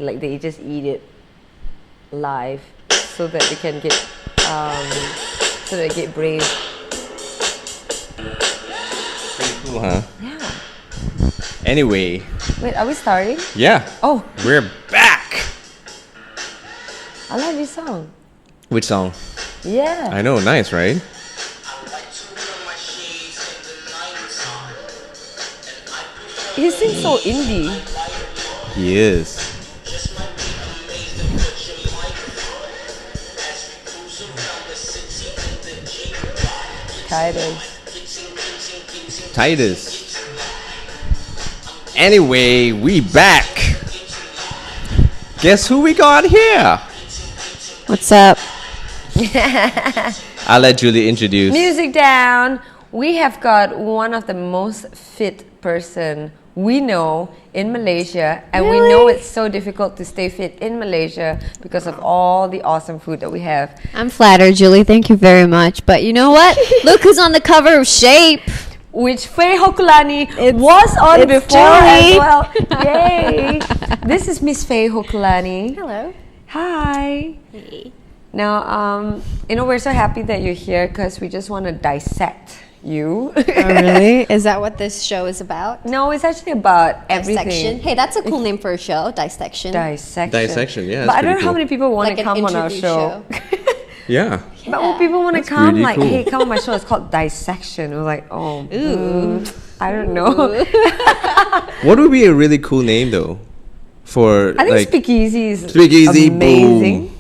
like they just eat it live so that they can get so they get brave. Pretty cool, huh? Yeah. Anyway. Wait, are we starting? Yeah. Oh, We're back. I like this song. Which song? Yeah. I know, nice, right? He sings so indie. He is. Titus. Anyway, we back. Guess who we got here? What's up? I'll let Julie introduce. Music down. We have got one of the most fit person we know in Malaysia, and we know it's so difficult to stay fit in Malaysia because of all the awesome food that we have. I'm flattered, Julie. Thank you very much. But you know what? Look who's on the cover of Shape. Which Fay Hokulani was on before as well. Yay! This is Miss Fay Hokulani. Hello. Hi. Hey. Now, we're so happy that you're here because we just want to dissect you. Oh, really? Is that what this show is about? No, it's actually about everything. Dissection. Hey, that's a cool name for a show. Dissection. Dissection, yeah. But I don't know how many people want to Like come on our show. Yeah. But when people want to come, really like, cool. hey, come on my show. It's called Dissection. We're like, oh, I don't know. What would be a really cool name though? For I think like SpeakEasy is SpeakEasy, amazing. boom.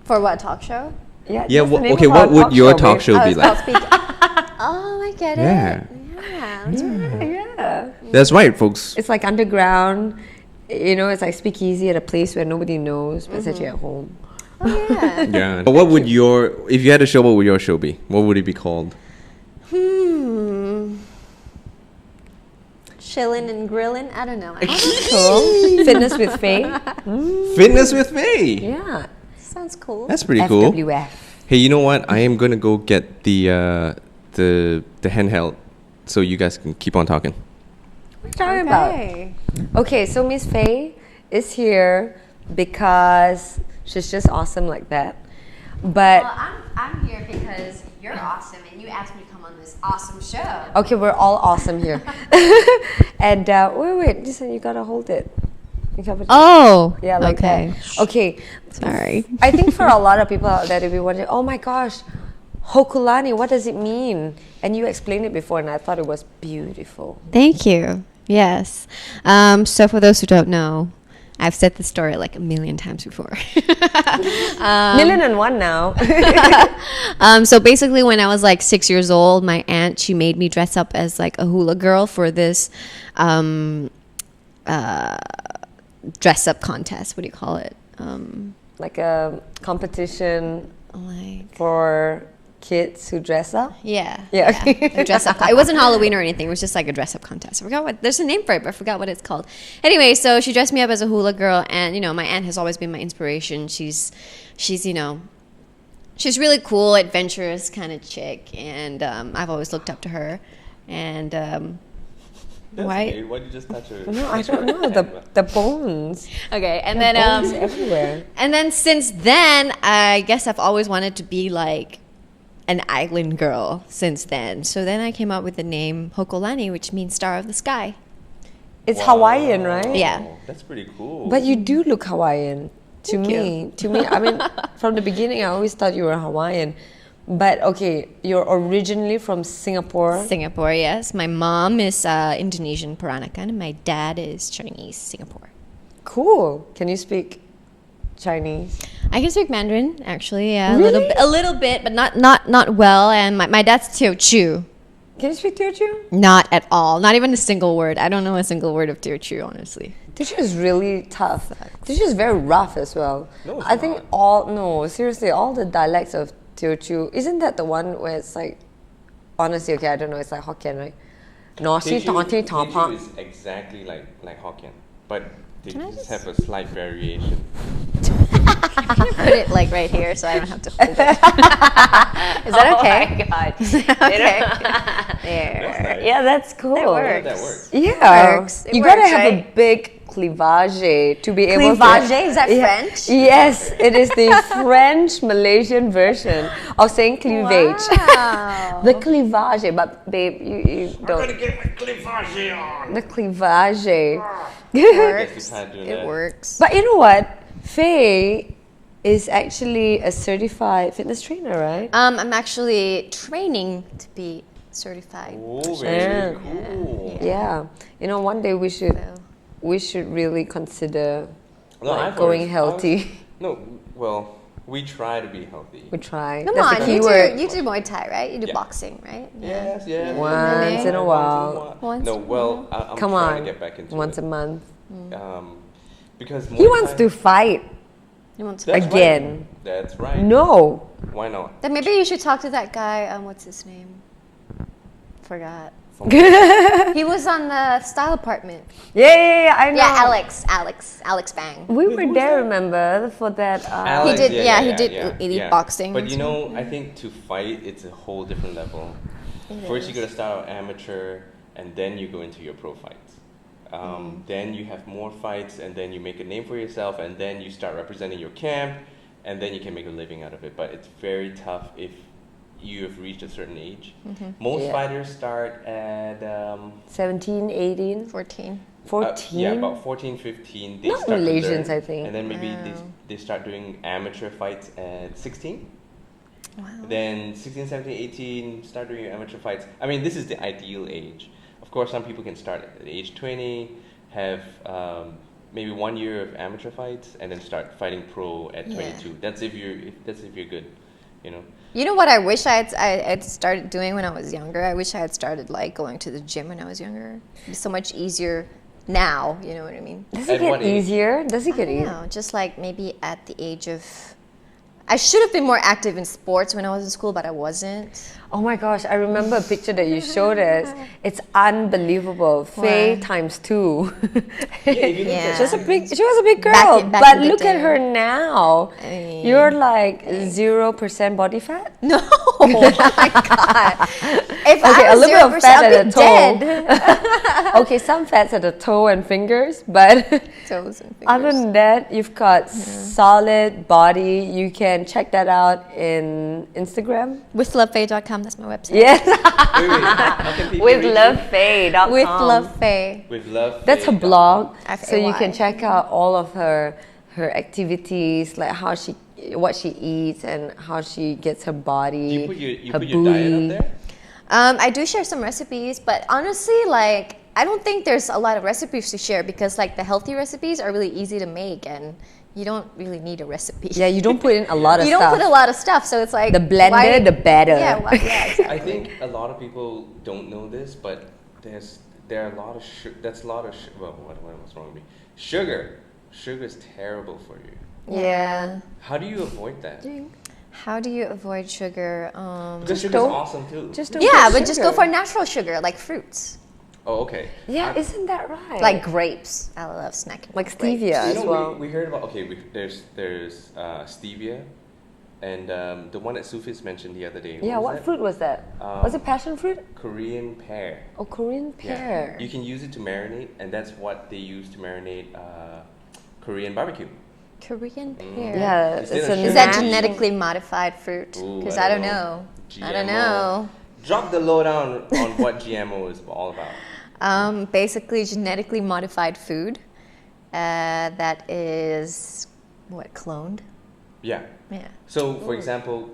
For what talk show? Yeah. Yeah. that's the name Okay. of our What would your talk babe. show be it's like? called Speak. Oh, I get Yeah. it. Yeah. That's right. Yeah. That's right, folks. It's like underground. It's like SpeakEasy at a place where nobody knows, but it's actually at home. Oh, yeah. Yeah. But what would if you had a show, what would your show be? What would it be called? Chillin' and grillin'. I don't know. Cool. Fitness with Faye. Fitness with Faye. Yeah. Sounds cool. That's pretty cool. FWF. Hey, you know what? I am gonna go get the handheld, so you guys can keep on talking. What are you talking about? Okay, so Miss Faye is here because she's just awesome like that. But Well, I'm here because you're awesome and you asked me to come on this awesome show. okay, we're all awesome here. And wait, listen, you gotta hold it. You gotta- Oh. yeah, like okay. that. Okay. Sorry. I think for a lot of people out there, they'll be wondering, oh my gosh, Hokulani, what does it mean? And you explained it before, and I thought it was beautiful. Thank you. Yes. So for those who don't know, I've said this story like a million times before. Million and one now. So basically when I was like 6 years old, my aunt, she made me dress up as like a hula girl for this dress up contest. What do you call it? Like a competition Like for kids who dress up. yeah. Yeah. A dress up. It wasn't Halloween or anything. It was just like a dress up contest. I forgot what. There's a name for it, but I forgot what it's called. Anyway, so she dressed me up as a hula girl, and my aunt has always been my inspiration. She's she's really cool, adventurous kind of chick, and I've always looked up to her. And why? Why did you just touch her? No, I don't know the bones. Okay, and Bones then everywhere. and then since then, I guess I've always wanted to be like an island girl since then. So then I came up with the name Hokulani, which means star of the sky. It's Hawaiian, right? Yeah. That's pretty cool. But you do look Hawaiian to me. To me, I mean, from the beginning, I always thought you were Hawaiian. But okay, you're originally from Singapore. Singapore, yes. My mom is Indonesian Peranakan, and my dad is Chinese Singapore. Cool. Can you speak Chinese? I can speak Mandarin, actually. Yeah, Really? a little bit, but not well. And my dad's Teochew. Can you speak Teochew? Not at all. Not even a single word. I don't know a single word of Teochew, honestly. Teochew is really tough. Teochew is very rough as well. No, it's I think seriously, all the dialects of Teochew, isn't that the one where it's like, honestly, okay, I don't know, it's like Hokkien, right? Nosi, tonti, tampa. is exactly like Hokkien, but they Can I just just- have a slight variation. Put it like right here so I don't have to hold it. Is that okay? Oh my God. Okay. There. Yeah, that's cool. That works. That works. Yeah. Works. It You gotta works, have a right? big clivage to be able to... Clivage? Is that French? Yes, it is the French Malaysian version of saying cleavage. Wow. The clivage, but babe, you don't... I'm gonna get my clivage on. The clivage. Works. Can't do It that. works. But you know what? Faye is actually a certified fitness trainer, right? I'm actually training to be certified. Oh, very Yeah. cool. Yeah. You know, one day we should So, really consider No, I've going always- healthy. No, well, we try to be healthy. We try. come That's on, the key you word. do Muay Thai, right? You do Yeah. boxing, right? Yes, yes. Once in a while. Once No, in a well, I'm Come trying on. to get back into Once it. a month. Because He Muay wants Thai- to fight You want to? That's again. Right. That's right. No. Why not? Then maybe you should talk to that guy. What's his name? Forgot. He was on the style apartment. Yeah, I know. Yeah, Alex Bang. We were there, remember, for that. Alex, He did- he did elite boxing But and you know, I think to fight, it's a whole different level. First, you gotta start out amateur, and then you go into your pro fights. Then you have more fights, and then you make a name for yourself, and then you start representing your camp, and then you can make a living out of it. But it's very tough if you have reached a certain age. Most Yeah. fighters start at 17, 18, 14. 14. yeah, about 14, 15. They Not start to Malaysians, learn, I think. And then maybe they start doing amateur fights at 16. Wow. Then 16, 17, 18, start doing your amateur fights. I mean, this is the ideal age. Of course, some people can start at age 20, have maybe 1 year of amateur fights, and then start fighting pro at 22. That's if you're good, you know. You know what I wish I'd started doing when I was younger? I wish I had started like going to the gym when I was younger. It'd be so much easier now, you know what I mean? Does it At get what age? easier? Does it get easier? No, just like maybe at the age of... I should have been more active in sports when I was in school, but I wasn't. Oh my gosh, I remember a picture that you showed us. It's unbelievable. Faye times 2. If you look Yeah. at She was a big girl, Back but in the look at day. her now. I mean- You're like 0% body fat. No, oh my God. If Okay, I a was little bit of 0%, fat I'd at be the toe. dead. Okay, some fats at the toe and fingers, but Toes and fingers. other than that, you've got solid body. You can check that out in Instagram. WithLoveFay.com, that's my website. Yes, wait, how can people with reach lovefaye.com. With Love Faye. you? With love. That's her Faye. blog, F-A-Y. so you can check out all of her activities, like what she eats and how she gets her body. Do you her put your diet booty. up there? I do share some recipes, but honestly, like, I don't think there's a lot of recipes to share because, like, the healthy recipes are really easy to make and you don't really need a recipe. Yeah, you don't put in a lot of You stuff. don't put a lot of stuff, so it's like... The blender, why- the better. Yeah, yeah, exactly. I think a lot of people don't know this, but there are a lot of well, what's wrong with me? Sugar. Sugar is terrible for you. Yeah. How do you avoid that? How do you avoid sugar? Because sugar is don't- awesome too. Just don't Yeah, put but just go sugar. for natural sugar, like fruits. Oh, okay. Yeah, isn't that right? Like grapes. I love snacking. Like on grapes. stevia You as know, well. we heard about there's stevia, and the one that Sufis mentioned the other day. Yeah, was what that? fruit was that? Was it passion fruit? Korean pear. Oh, Korean pear. Yeah. You can use it to marinate, and that's what they use to marinate Korean barbecue. Korean pear. Yeah, Instead it's of a sugar. Is that nat- genetically modified fruit? Ooh, Because I I don't don't know. know. I don't GMO. know. Drop the lowdown on what GMO is all about. Basically, genetically modified food that is, what, cloned? Yeah. Yeah. So, for example,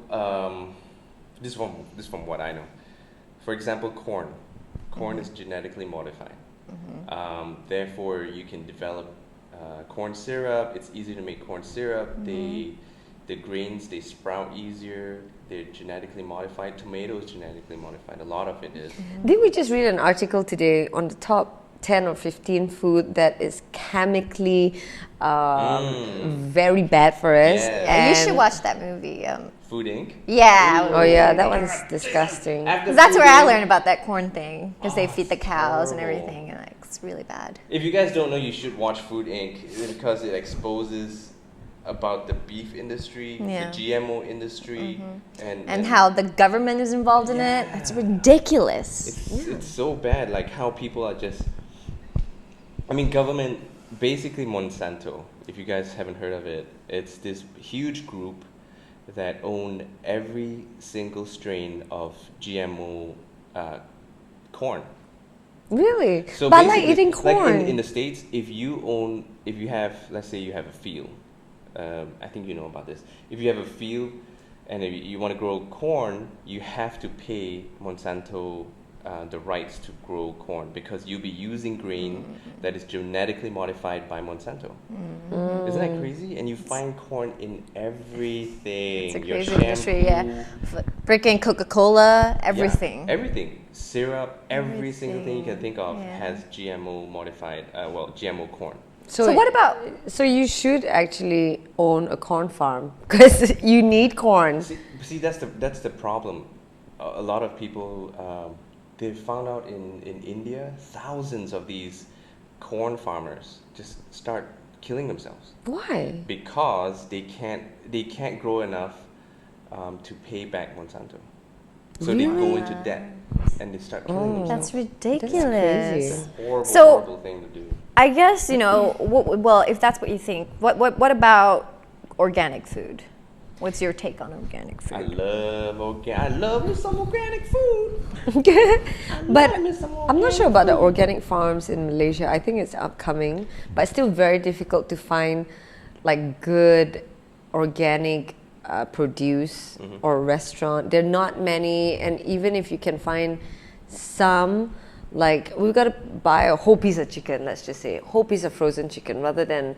this is from what I know. For example, corn. Corn is genetically modified. Therefore, you can develop corn syrup. It's easy to make corn syrup. The grains, they sprout easier. They're genetically modified. Tomatoes genetically modified. A lot of it is. Did we just read an article today on the top 10 or 15 food that is chemically very bad for us? Yeah. You should And- watch that movie. Food Inc. Yeah. Oh yeah, that one's disgusting. After That's Food where I Inc. learned about that corn thing because they feed the cows and terrible. everything, and like, it's really bad. If you guys don't know, you should watch Food Inc. because it exposes about the beef industry, Yeah. the GMO industry, And how the government is involved in it. It's ridiculous. it's so bad. Like how people are just. I mean, government basically Monsanto. If you guys haven't heard of it, it's this huge group that own every single strain of GMO corn. Really? So But I like basically, eating corn. Like in the States, if you have, let's say you have a field, I think you know about this. If you have a field and if you want to grow corn, you have to pay Monsanto the rights to grow corn because you'll be using grain that is genetically modified by Monsanto. Isn't that crazy? And you find corn in everything. It's a Your crazy industry, shampoo, yeah. Freaking Coca-Cola, everything. Yeah, everything. Syrup, every single thing you can think of yeah. has GMO modified, GMO corn. So what about... So you should actually own a corn farm because you need corn. See, that's the problem. A lot of people, they found out in India, thousands of these corn farmers just start killing themselves. Why? Because they can't grow enough to pay back Monsanto. So they go into debt and they start killing themselves. That's ridiculous. That's crazy. It's a horrible, So- horrible thing to do. I guess, well, if that's what you think, what about organic food? What's your take on organic food? I love me some organic food. But I'm not sure about the organic farms in Malaysia. I think it's upcoming, but it's still very difficult to find like good organic produce or restaurant. There are not many, and even if you can find some, like we've got to buy a whole piece of chicken, let's just say, a whole piece of frozen chicken rather than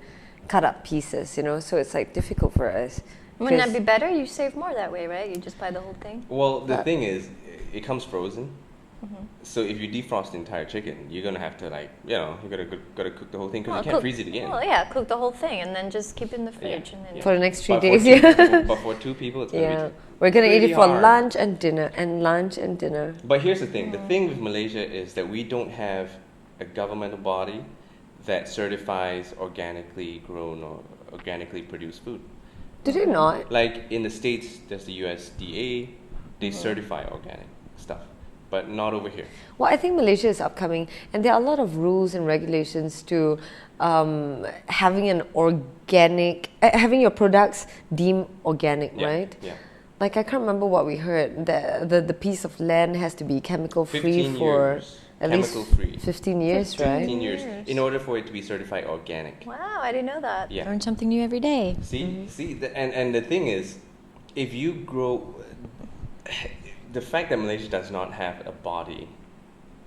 cut up pieces, so it's like difficult for us. Wouldn't that be better? You save more that way, right? You just buy the whole thing? Well, the thing is, it comes frozen. So if you defrost the entire chicken, you're gonna have to you gotta cook the whole thing because you can't freeze it again. Well, yeah, cook the whole thing and then just keep it in the fridge. And then For the next 3 But days, but for two people, it's gonna be We're gonna eat pretty it for hard. lunch and dinner, and lunch and dinner. But here's the thing. The thing with Malaysia is that we don't have a governmental body that certifies organically grown or organically produced food. Do they not? Like in the States, there's the USDA. They certify organic stuff, but not over here. Well, I think Malaysia is upcoming, and there are a lot of rules and regulations to having an organic, having your products deemed organic, Yeah, right? yeah. Like I can't remember what we heard. The piece of land has to be chemical free 15 for years. at Chemical least free. 15 years, right? 15 years in order for it to be certified organic. wow, I didn't know that. Yeah. Learn something new every day. See, and the thing is, if you grow, the fact that Malaysia does not have a body,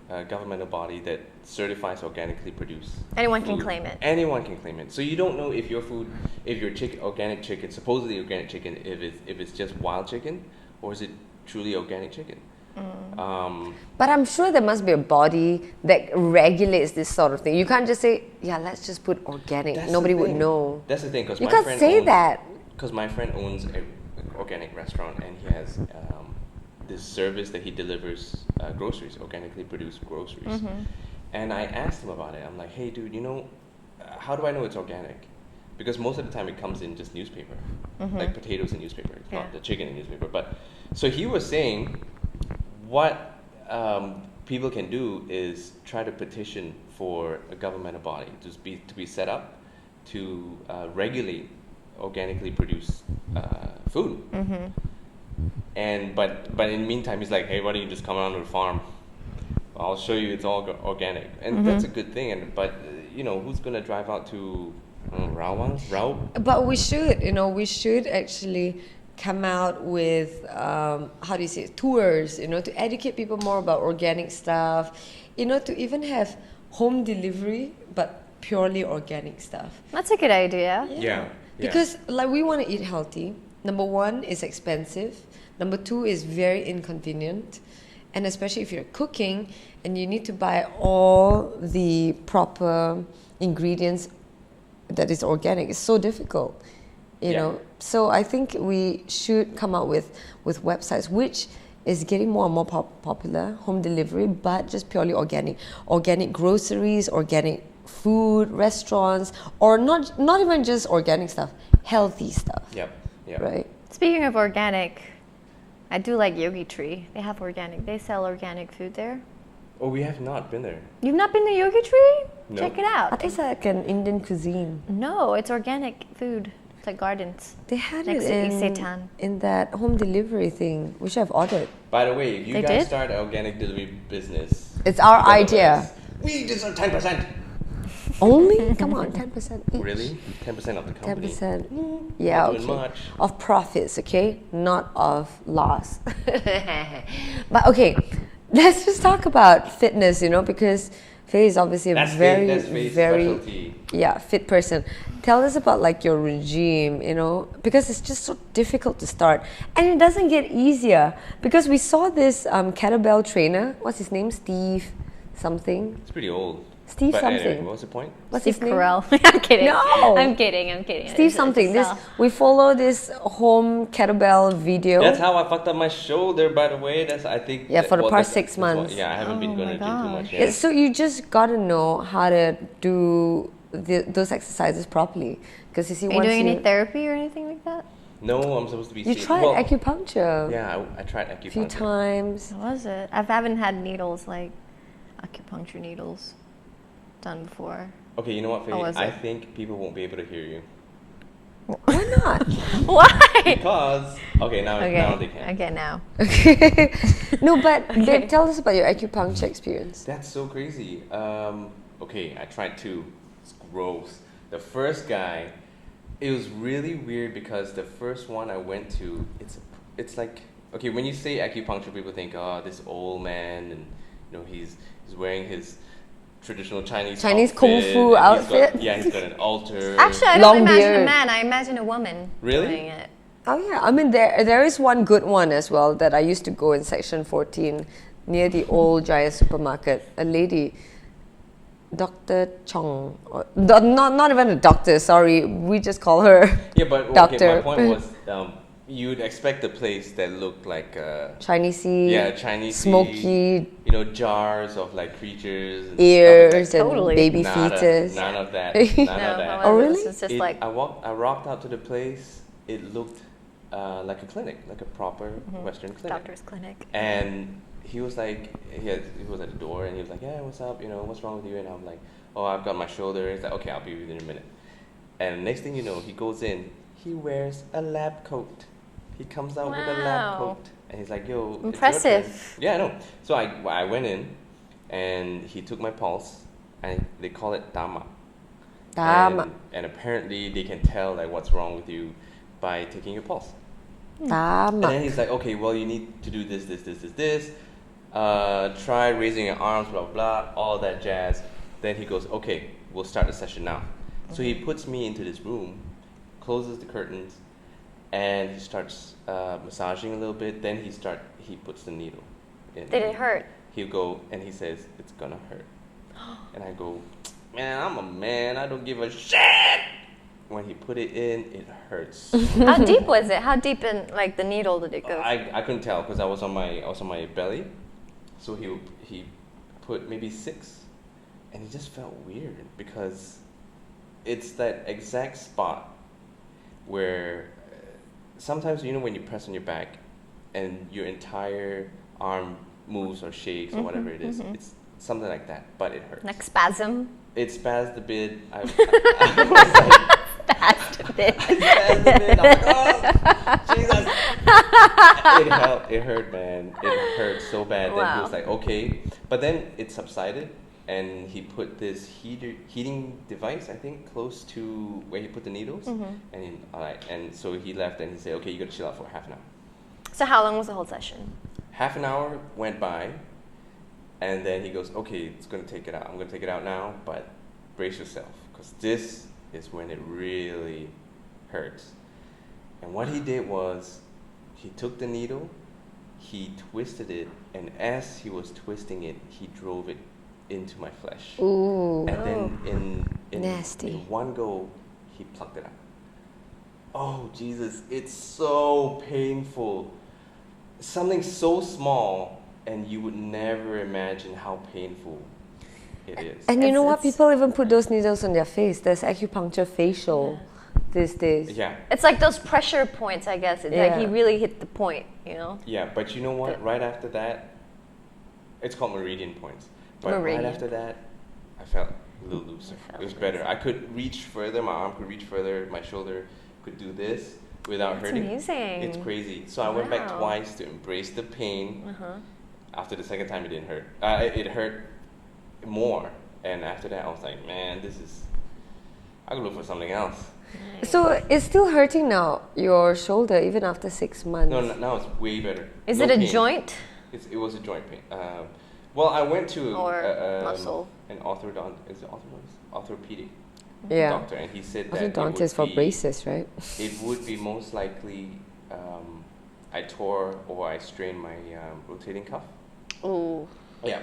a governmental body that certifies organically produced. Anyone can food, claim it. Anyone can claim it. So you don't know if your food, if your organic chicken, supposedly organic chicken, if it's just wild chicken, or is it truly organic chicken? But I'm sure there must be a body that regulates this sort of thing. You can't just say, yeah, let's just put organic. That's Nobody the would thing. know. That's the thing, because You can't say that. Because my friend owns an organic restaurant, and he has this service that he delivers groceries, organically produced groceries. And I asked him about it. I'm like, hey, dude, how do I know it's organic? Because most of the time it comes in just newspaper, like potatoes in newspaper. It's not the chicken in newspaper. But so he was saying, what people can do is try to petition for a governmental body to be set up to regulate organically produced food. But in the meantime, he's like, hey, why don't you just come out to the farm? I'll show you it's all organic, and that's a good thing. But who's gonna drive out to Rao? But we should actually come out with how do you say it, tours, to educate people more about organic stuff, to even have home delivery but purely organic stuff. That's a good idea. Yeah. Because like we want to eat healthy. Number one, it's expensive. Number two, is very inconvenient. And especially if you're cooking and you need to buy all the proper ingredients that is organic, it's so difficult. You know. So I think we should come out with websites which is getting more and more popular, home delivery, but just purely organic. Organic groceries, organic food, restaurants, or not even just organic stuff, healthy stuff. Yep. Right? Speaking of organic, I do like Yogi Tree. They sell organic food there. Oh, we have not been there. You've not been to Yogi Tree? No? Check it out. I thought it's like an Indian cuisine. No, it's organic food. It's like gardens. They had Next it to Isetan. in that home delivery thing, which I've ordered. By the way, if you They guys did? start an organic delivery business, It's our you gotta idea. let us- We deserve 10%. Only? Come on, 10% each. Really? 10% of the company. 10%. Yeah, not doing okay. much. Of profits, okay? Not of loss. But okay, let's just talk about fitness, because Fay is obviously a That's very, Fay's very specialty. fit person. Tell us about like your regime, because it's just so difficult to start. And it doesn't get easier because we saw this kettlebell trainer. What's his name? Steve something. It's pretty old. Steve But something. anyway, what was the point? What's Steve his name? Carell. I'm kidding. No. I'm kidding. Steve something. We follow this home kettlebell video. That's how I fucked up my shoulder, by the way. I think. Yeah, for the past that's 6 months. Yeah, I haven't been Oh going my to the gym too much gosh. yet. So you just gotta know how to do those exercises properly. Because you see, Are you once doing any therapy or anything like that? No, I'm supposed to be. you seen- tried well, acupuncture Yeah, I tried acupuncture. a few times. How was it? I haven't had needles like acupuncture needles done before. Okay, you know what, Faye? How was I it? think people won't be able to hear you. Why not? Why? Because now they can. Okay, now. Okay. No, but Okay. babe, tell us about your acupuncture experience. That's so crazy. Okay, I tried two. It's gross. The first guy, it was really weird because the first one I went to, it's like, okay, when you say acupuncture, people think, oh, this old man, and he's wearing his traditional Chinese kung fu and he's got- outfit. he's got an altar. Actually, I Long don't imagine beard. a man. I imagine a woman Really? doing it. Oh yeah, I mean there is one good one as well that I used to go in section 14 near the old Giant supermarket. A lady, Dr. Chong, not even a doctor. Sorry, we just call her Yeah, but okay, Doctor. my point was, you'd expect a place that looked like Chinese-y, Chinese smoky jars of like creatures and ears and Totally. baby stuff like that. fetus. None of that. No, None of how that. was Oh, it? really? It's just like I rocked out to the place. It looked like a clinic, like a proper Western clinic. doctor's clinic. And he was like, he was at the door, and he was like, yeah, what's up? What's wrong with you? And I'm like, oh, I've got my shoulder. He's like, okay, I'll be with you in a minute. And next thing you know, he goes in. He wears a lab coat. He comes out with a lab Wow. coat, and he's like, yo, it's your Impressive. turn. Yeah, I know. So I went in, and he took my pulse, and they call it Dama. And apparently they can tell like what's wrong with you by taking your pulse. And then he's like, okay, well, you need to do this. Try raising your arms, blah, blah, all that jazz. Then he goes, okay, we'll start the session now. So he puts me into this room, closes the curtains, and he starts massaging a little bit. Then he puts the needle in. Did it hurt? He'll go and he says, it's gonna hurt. And I go, man, I'm a man, I don't give a shit. When he put it in, it hurts. How deep was it? How deep in like the needle did it go? I couldn't tell because I was on my belly, so he put maybe 6, and it just felt weird because it's that exact spot where sometimes when you press on your back and your entire arm moves or shakes or whatever it is, it's something like that, but it hurts. Like spasm? It spazzed a bit. I was like, Spazzed a bit. spazzed a bit. I'm like, oh, Jesus. It hurt, man. It hurt so bad. Then he was like, okay. But then it subsided, and he put this heating device, I think, close to where he put the needles. And so he left, and he said, okay, you got to chill out for half an hour. So how long was the whole session? Half an hour went by, and then he goes, okay, it's going to take it out. I'm going to take it out now, but brace yourself, because this is when it really hurts. And what he did was, he took the needle, he twisted it, and as he was twisting it, he drove it into my flesh. Ooh. And then in Nasty. one go, he plucked it out. Oh, Jesus, it's so painful. Something so small, and you would never imagine how painful it is. And you know what? It's- People even put those needles on their face. There's acupuncture facial these days. Yeah. It's like those pressure points, I guess. It's like Yeah. he really hit the point, Yeah, but you know what? Right after that, it's called meridian points. But Meridian. right after that, I felt a little looser. It was better. I could reach further. My arm could reach further. My shoulder could do this without hurting. Amazing. It's crazy. So I went back Wow. twice to embrace the pain. After the second time, it didn't hurt. It hurt more. And after that, I was like, man, I could look for something else. So it's still hurting now, your shoulder, even after 6 months. No, now it's way better. Is No it a pain. joint? It was a joint pain. Well, I went to Or muscle? an orthopedic Yeah. doctor, and he said that Orthodontist for braces, right? it would be most likely I tore or I strained my rotating cuff. Oh. Yeah.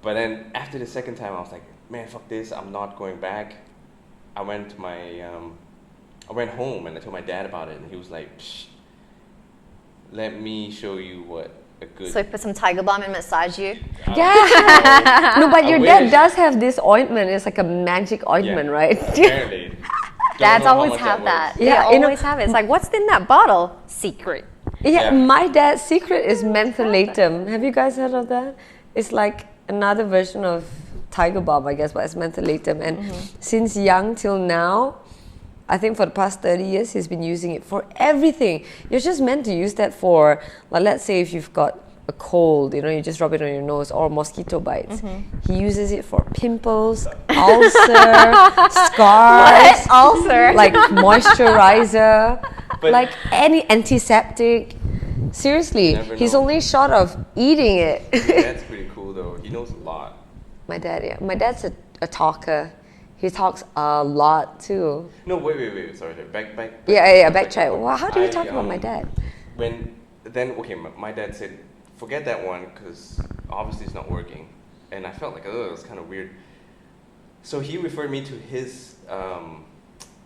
But then after the second time, I was like, man, fuck this. I'm not going back. I went to I went home and I told my dad about it, and he was like, psh, let me show you what a good... So put some tiger balm and massage you? Yeah. No, but I your dad wish. does have this ointment. It's like a magic ointment, Yeah. right? Apparently. Don't Dads know how always much have that. works. Yeah, They you know- always have it. It's like, what's in that bottle? Secret. Yeah, Yeah. my dad's secret is mentholatum. Have you guys heard of that? It's like another version of Tiger Balm, I guess, but it's mentholatum. And since young till now, I think for the past 30 years, he's been using it for everything. You're just meant to use that for, like, let's say if you've got a cold, you know, you just rub it on your nose, or mosquito bites. He uses it for pimples, ulcer, scars, Ulcer. like moisturizer, But- like any antiseptic. Seriously, Never he's know. only short of eating it. That's pretty cool, though. He knows a lot. My dad, yeah. My dad's a talker. He talks a lot too. No, wait. Sorry. Back. Backtrack. Wow, how do you talk about my dad? My dad said, forget that one because obviously it's not working, and I felt like, oh, it's kind of weird. So he referred me to his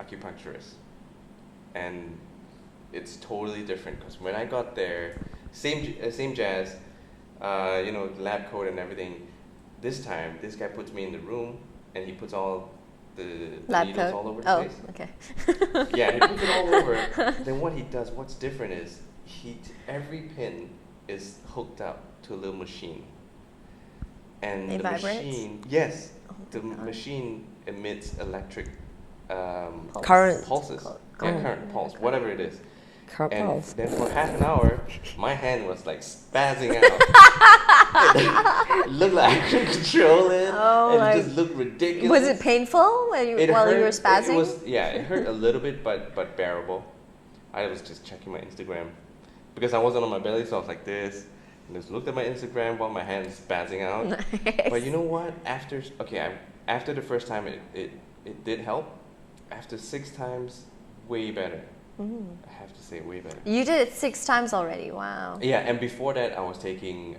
acupuncturist, and it's totally different because when I got there, same jazz, lab coat and everything. This time, this guy puts me in the room and he puts all the Lab needles coat? all over the Oh, place. okay. Yeah, he puts it all over. Then what he does, what's different is every pin is hooked up to a little machine. And It the vibrates? machine, yes, Oh the my God. machine emits electric Current. pulses. Current pulse, whatever it is. Current And pulse. then for half an hour, my hand was like spazzing out. It looked like I couldn't control it. Oh, and like- it just looked ridiculous. Was it painful while you were spazzing? It hurt a little bit, but bearable. I was just checking my Instagram because I wasn't on my belly, so I was like this, and just looked at my Instagram while my hand is spazzing out. Nice. But you know what? After the first time, it did help. After 6 times, way better. I have to say, way better. You did it 6 times already. Wow. Yeah, and before that, I was taking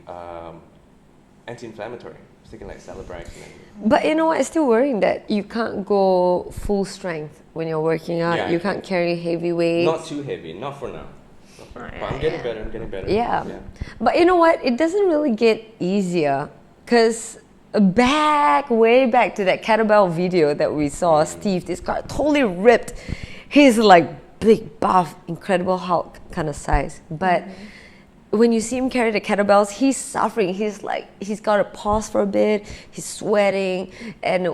anti-inflammatory. I was taking like Celebrax and But you know what? It's still worrying that you can't go full strength when you're working out. Yeah. You can't carry heavy weights. not too heavy, not for now. But I'm getting better. Yeah. But you know what? It doesn't really get easier because way back to that kettlebell video that we saw, Steve, this guy totally ripped. He's like big, buff, Incredible Hulk kind of size. But when you see him carry the kettlebells, he's suffering. He's got to pause for a bit. He's sweating, and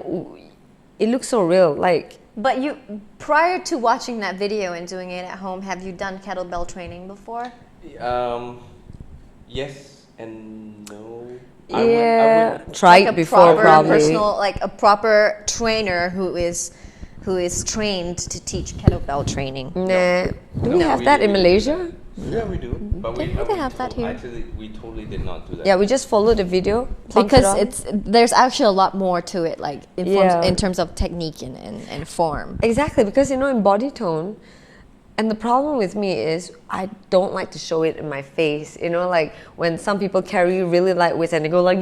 it looks so real. Like, But you, prior to watching that video and doing it at home, have you done kettlebell training before? Yes and no. try Like it a before proper probably. like a proper trainer who is trained to teach kettlebell training. Nah. Do we No, have we that in didn't. Malaysia? Yeah, we do. But Okay, we have that here. Actually, we totally did not do that. Yeah, we just followed the video. plunked it Because on. there's actually a lot more to it, like Yeah. in terms of technique and form. Exactly, because in body tone, and the problem with me is I don't like to show it in my face. Like when some people carry really light weights and they go like,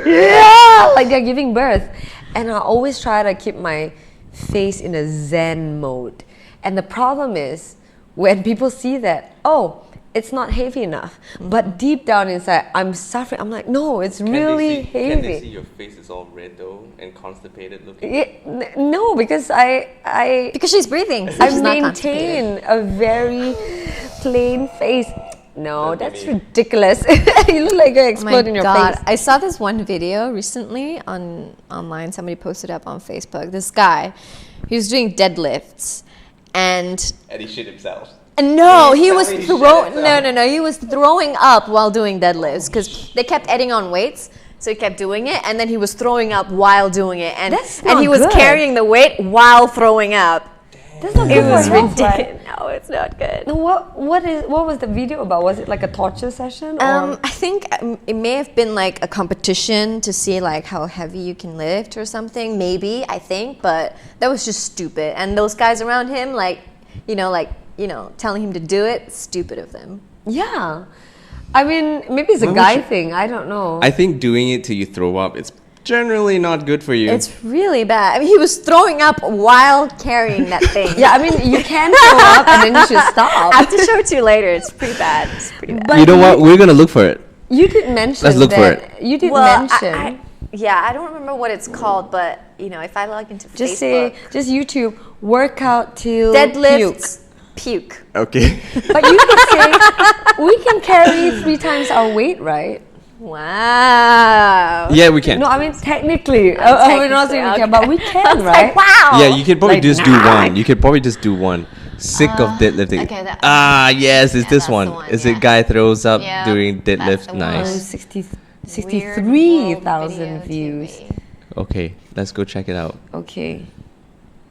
yeah, like they're giving birth. And I always try to keep my face in a Zen mode. And the problem is when people see that, oh, it's not heavy enough. But deep down inside, I'm suffering. I'm like, no, it's really heavy. Can they see your face is all red though and constipated looking? Yeah, no, because I Because she's breathing. So I she's not constipated. maintain a very plain face. No, That'd be that's me. ridiculous. You look like you're Oh my exploding your God. face. I saw this one video recently online. Somebody posted up on Facebook. This guy, he was doing deadlifts, and And he shit himself. no, Please he tell was me he throwing. shit No, himself. no, no. He was throwing up while doing deadlifts because they kept adding on weights. So he kept doing it, and then he was throwing up while doing it, and That's and he not was good. carrying the weight while throwing up. That's not It good was for health, right? ridiculous. No, it's not good. No, what was the video about? Was it like a torture session? Or? I think it may have been like a competition to see like how heavy you can lift or something. Maybe, I think, but that was just stupid. And those guys around him, telling him to do it, stupid of them. Yeah. I mean, maybe it's a Why would guy you- thing. I don't know. I think doing it till you throw up, it's generally not good for you. It's really bad. I mean, he was throwing up while carrying that thing. Yeah, I mean, you can throw up and then you should stop. I have to show it to you later. It's pretty bad. It's pretty bad. But you know what? We're gonna look for it. You did mention Let's look for that. You did Well, mention. I don't remember what it's called, but if I log into just Facebook, just YouTube workout till deadlifts, puke. Okay. puke. But you could say we can carry 3 times our weight, right? Wow. Yeah, we can. No, I mean technically. We're not saying we Technically, can, but we I can, was right? like, wow. Yeah, you could probably Like, just do one. You could probably just do one. Sick of deadlifting. okay, that- Yes, it's Yeah, this that's one. the one, Is yeah. it guy throws up Yeah, during that's deadlift? the one. Nice. 63,000 views. Okay, let's go check it out. Okay.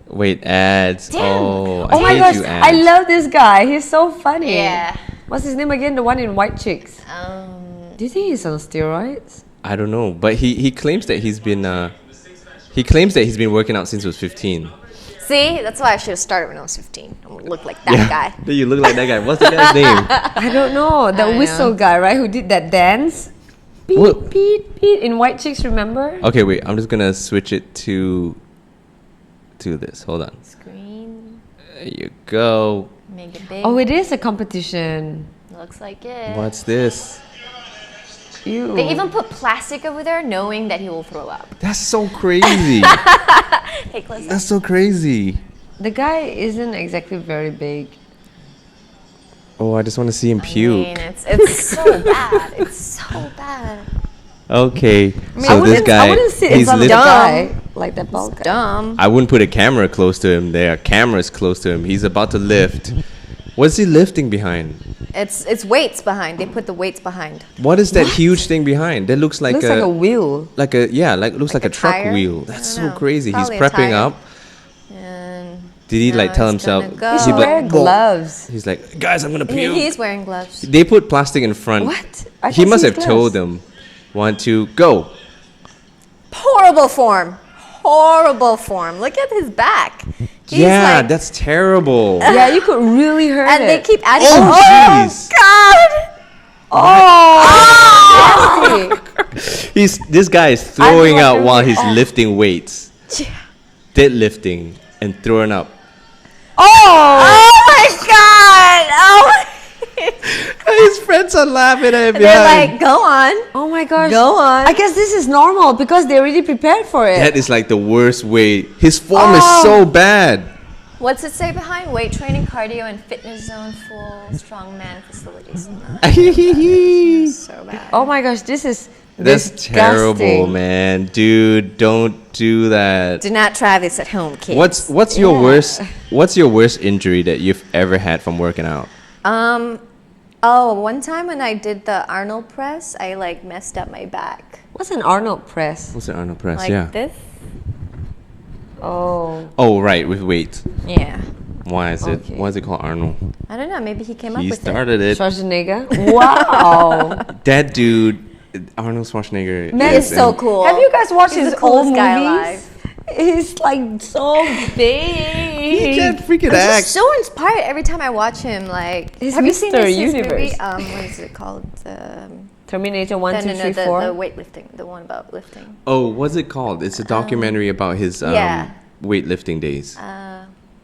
Wait, ads. Damn. Oh, Oh I my hate gosh, you, ads. I love this guy. He's so funny. Yeah. What's his name again? The one in White Chicks. Um, Do you think he's on steroids? I don't know, but he claims that he's been working out since he was 15. see, that's why I should have started when I was 15. I would look like that guy. You look like that guy. What's the guy's name? I don't know. The I whistle know. guy, right? Who did that dance? Beat, What? beat, beat in White Chicks, remember? Okay, wait. I'm just gonna switch it to this. Hold on. Screen, There you go. make it big. Oh, it is a competition. Looks like it. What's this? Ew. They even put plastic over there knowing that he will throw up. That's so crazy. Hey, close up. That's so crazy. The guy isn't exactly very big. Oh, I just want to see him I puke. mean, it's so bad. It's so bad. Okay, I so this I guy, wouldn't sit in he's front of the lit- guy like that bald guy. Dumb. I wouldn't put a camera close to him. There are cameras close to him. He's about to lift. What's he lifting behind? It's weights behind. They put the weights behind. What is that huge thing behind? That looks like Looks like a wheel. looks like Like a a truck tire? wheel. I That's don't so know. crazy. He's Probably a prepping tire. up. And Did he now like tell it's gonna himself? go. He he'd should be wear like, gloves. He's like, guys, I'm gonna puke. he's wearing gloves. They put plastic in front. What? I He can't must see have his told gloves. them, 1, 2, go. Horrible form. Horrible form. Look at his back. He's Yeah, like, that's terrible. Yeah, you could really hurt and they it. keep adding. Oh, jeez. God! Oh! This guy is throwing I out know while what he's you're- lifting weights, deadlifting, and throwing up. Oh! Oh my God! Oh, His friends are laughing at him. they're like, go on. Oh my gosh. Go on. I guess this is normal because they already prepared for it. That is like the worst way. His form is Oh. so bad. What's it say behind? Weight training, cardio, and fitness zone, full strongman facilities. So bad. Oh my gosh, this is That's disgusting. terrible, man. Dude, don't do that. Do not try this at home, kids. What's your worst injury that you've ever had from working out? One time when I did the Arnold press, I like messed up my back. What's an Arnold press? What's the Arnold press? Like yeah. this? Oh. Oh, right, with weights. Yeah. Why is Okay. it called Arnold? I don't know, maybe he came up He with started it. Schwarzenegger? Wow. That dude, Arnold Schwarzenegger. Man, He is so cool. Have you guys watched He's his the coolest old guy movies? alive. He's like so big. He can't freaking I'm act. just so inspired every time I watch him. Like, He's have you seen Mr. his Universe. movie? What is it called? Terminator 1, 2, 3, the 4. weightlifting, the one about lifting. Oh, what's it called? It's a documentary about his yeah. weightlifting days.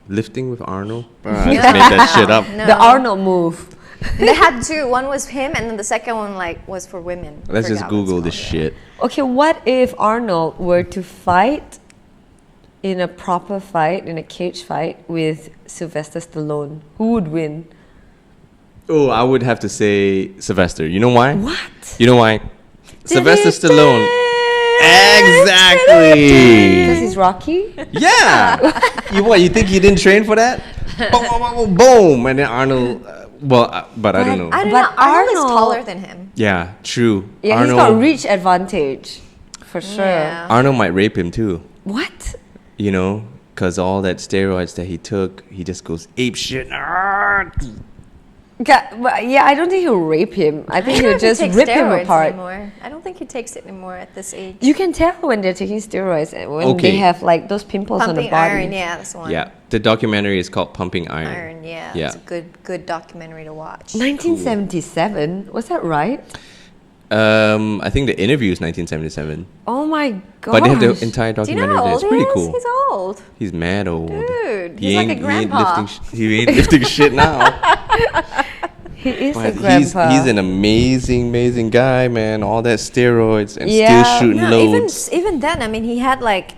Lifting with Arnold? I No. just made that shit up. No. The Arnold move. They had two. One was him, and then the second one was for women. Let's just Forgot what it's Google this called. shit. Okay, what if Arnold were to fight in a proper fight, in a cage fight with Sylvester Stallone? Who would win? Oh, I would have to say Sylvester. You know why? What? You know why? Sylvester Stallone. Exactly. Because he's Rocky? Yeah. You think he didn't train for that? Boom, boom, boom, boom, boom. And then Arnold. But I don't know. I don't But know. Arnold is Arnold- taller than him. Yeah, true. Yeah, Arnold, he's got reach advantage. For sure. Yeah. Arnold might rape him too. What? You know, because all that steroids that he took, he just goes ape shit. Yeah, I don't think he'll rape him. I think he'll just rip him apart. Anymore. I don't think he takes it anymore at this age. You can tell when they're taking steroids and when Okay. they have like those pimples on the Pumping body. Iron, yeah, that's the one. Yeah, the documentary is called Pumping Iron. Iron, yeah. Yeah. It's a good documentary to watch. 1977, was that right? I think the interview is 1977. Oh my god! But they have the entire Do you know documentary how there. old It's he pretty is? cool. He's old. He's mad old. Dude, He he's like a ain't grandpa. he ain't lifting shit now. He is a But grandpa. he's an amazing guy, man. All that steroids and Yeah. still shooting No, loads. even then, I mean, he had like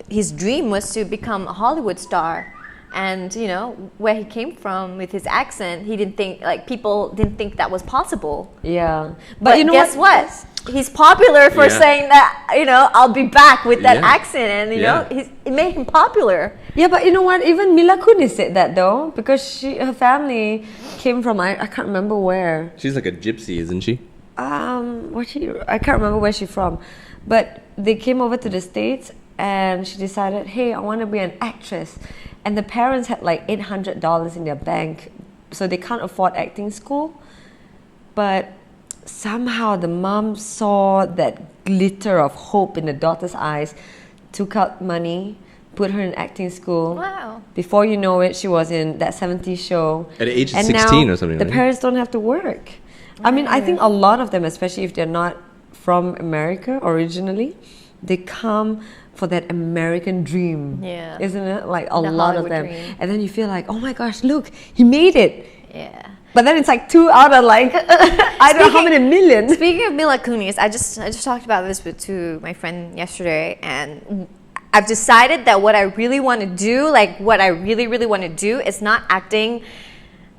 his dream was to become a Hollywood star, and you know where he came from with his accent, he didn't think people didn't think that was possible. Yeah, But you know guess what? He's popular for Yeah. saying that, I'll be back with that Yeah. accent, and Yeah. it made him popular. Yeah, but you know what? Even Mila Kunis said that though, because her family came from I can't remember where. She's like a gypsy, isn't she? I can't remember where she's from, but they came over to the States and she decided, hey, I want to be an actress, and the parents had like $800 in their bank, so they can't afford acting school, but somehow the mom saw that glitter of hope in the daughter's eyes, took out money, put her in acting school. Wow. Before you know it, she was in that 70s show. At the age of And 16 now or something, the right? parents don't have to work. I mean, I think a lot of them, especially if they're not from America originally, they come for that American dream. Yeah. Isn't it? Like a The lot of Hollywood them. dream. And then you feel like, oh my gosh, look, he made it. Yeah. But then it's like 2 out of like, I don't know how many millions. Speaking of Mila Kunis, I just talked about this to my friend yesterday, and I've decided that what I really want to do, like what I really want to do, is not acting,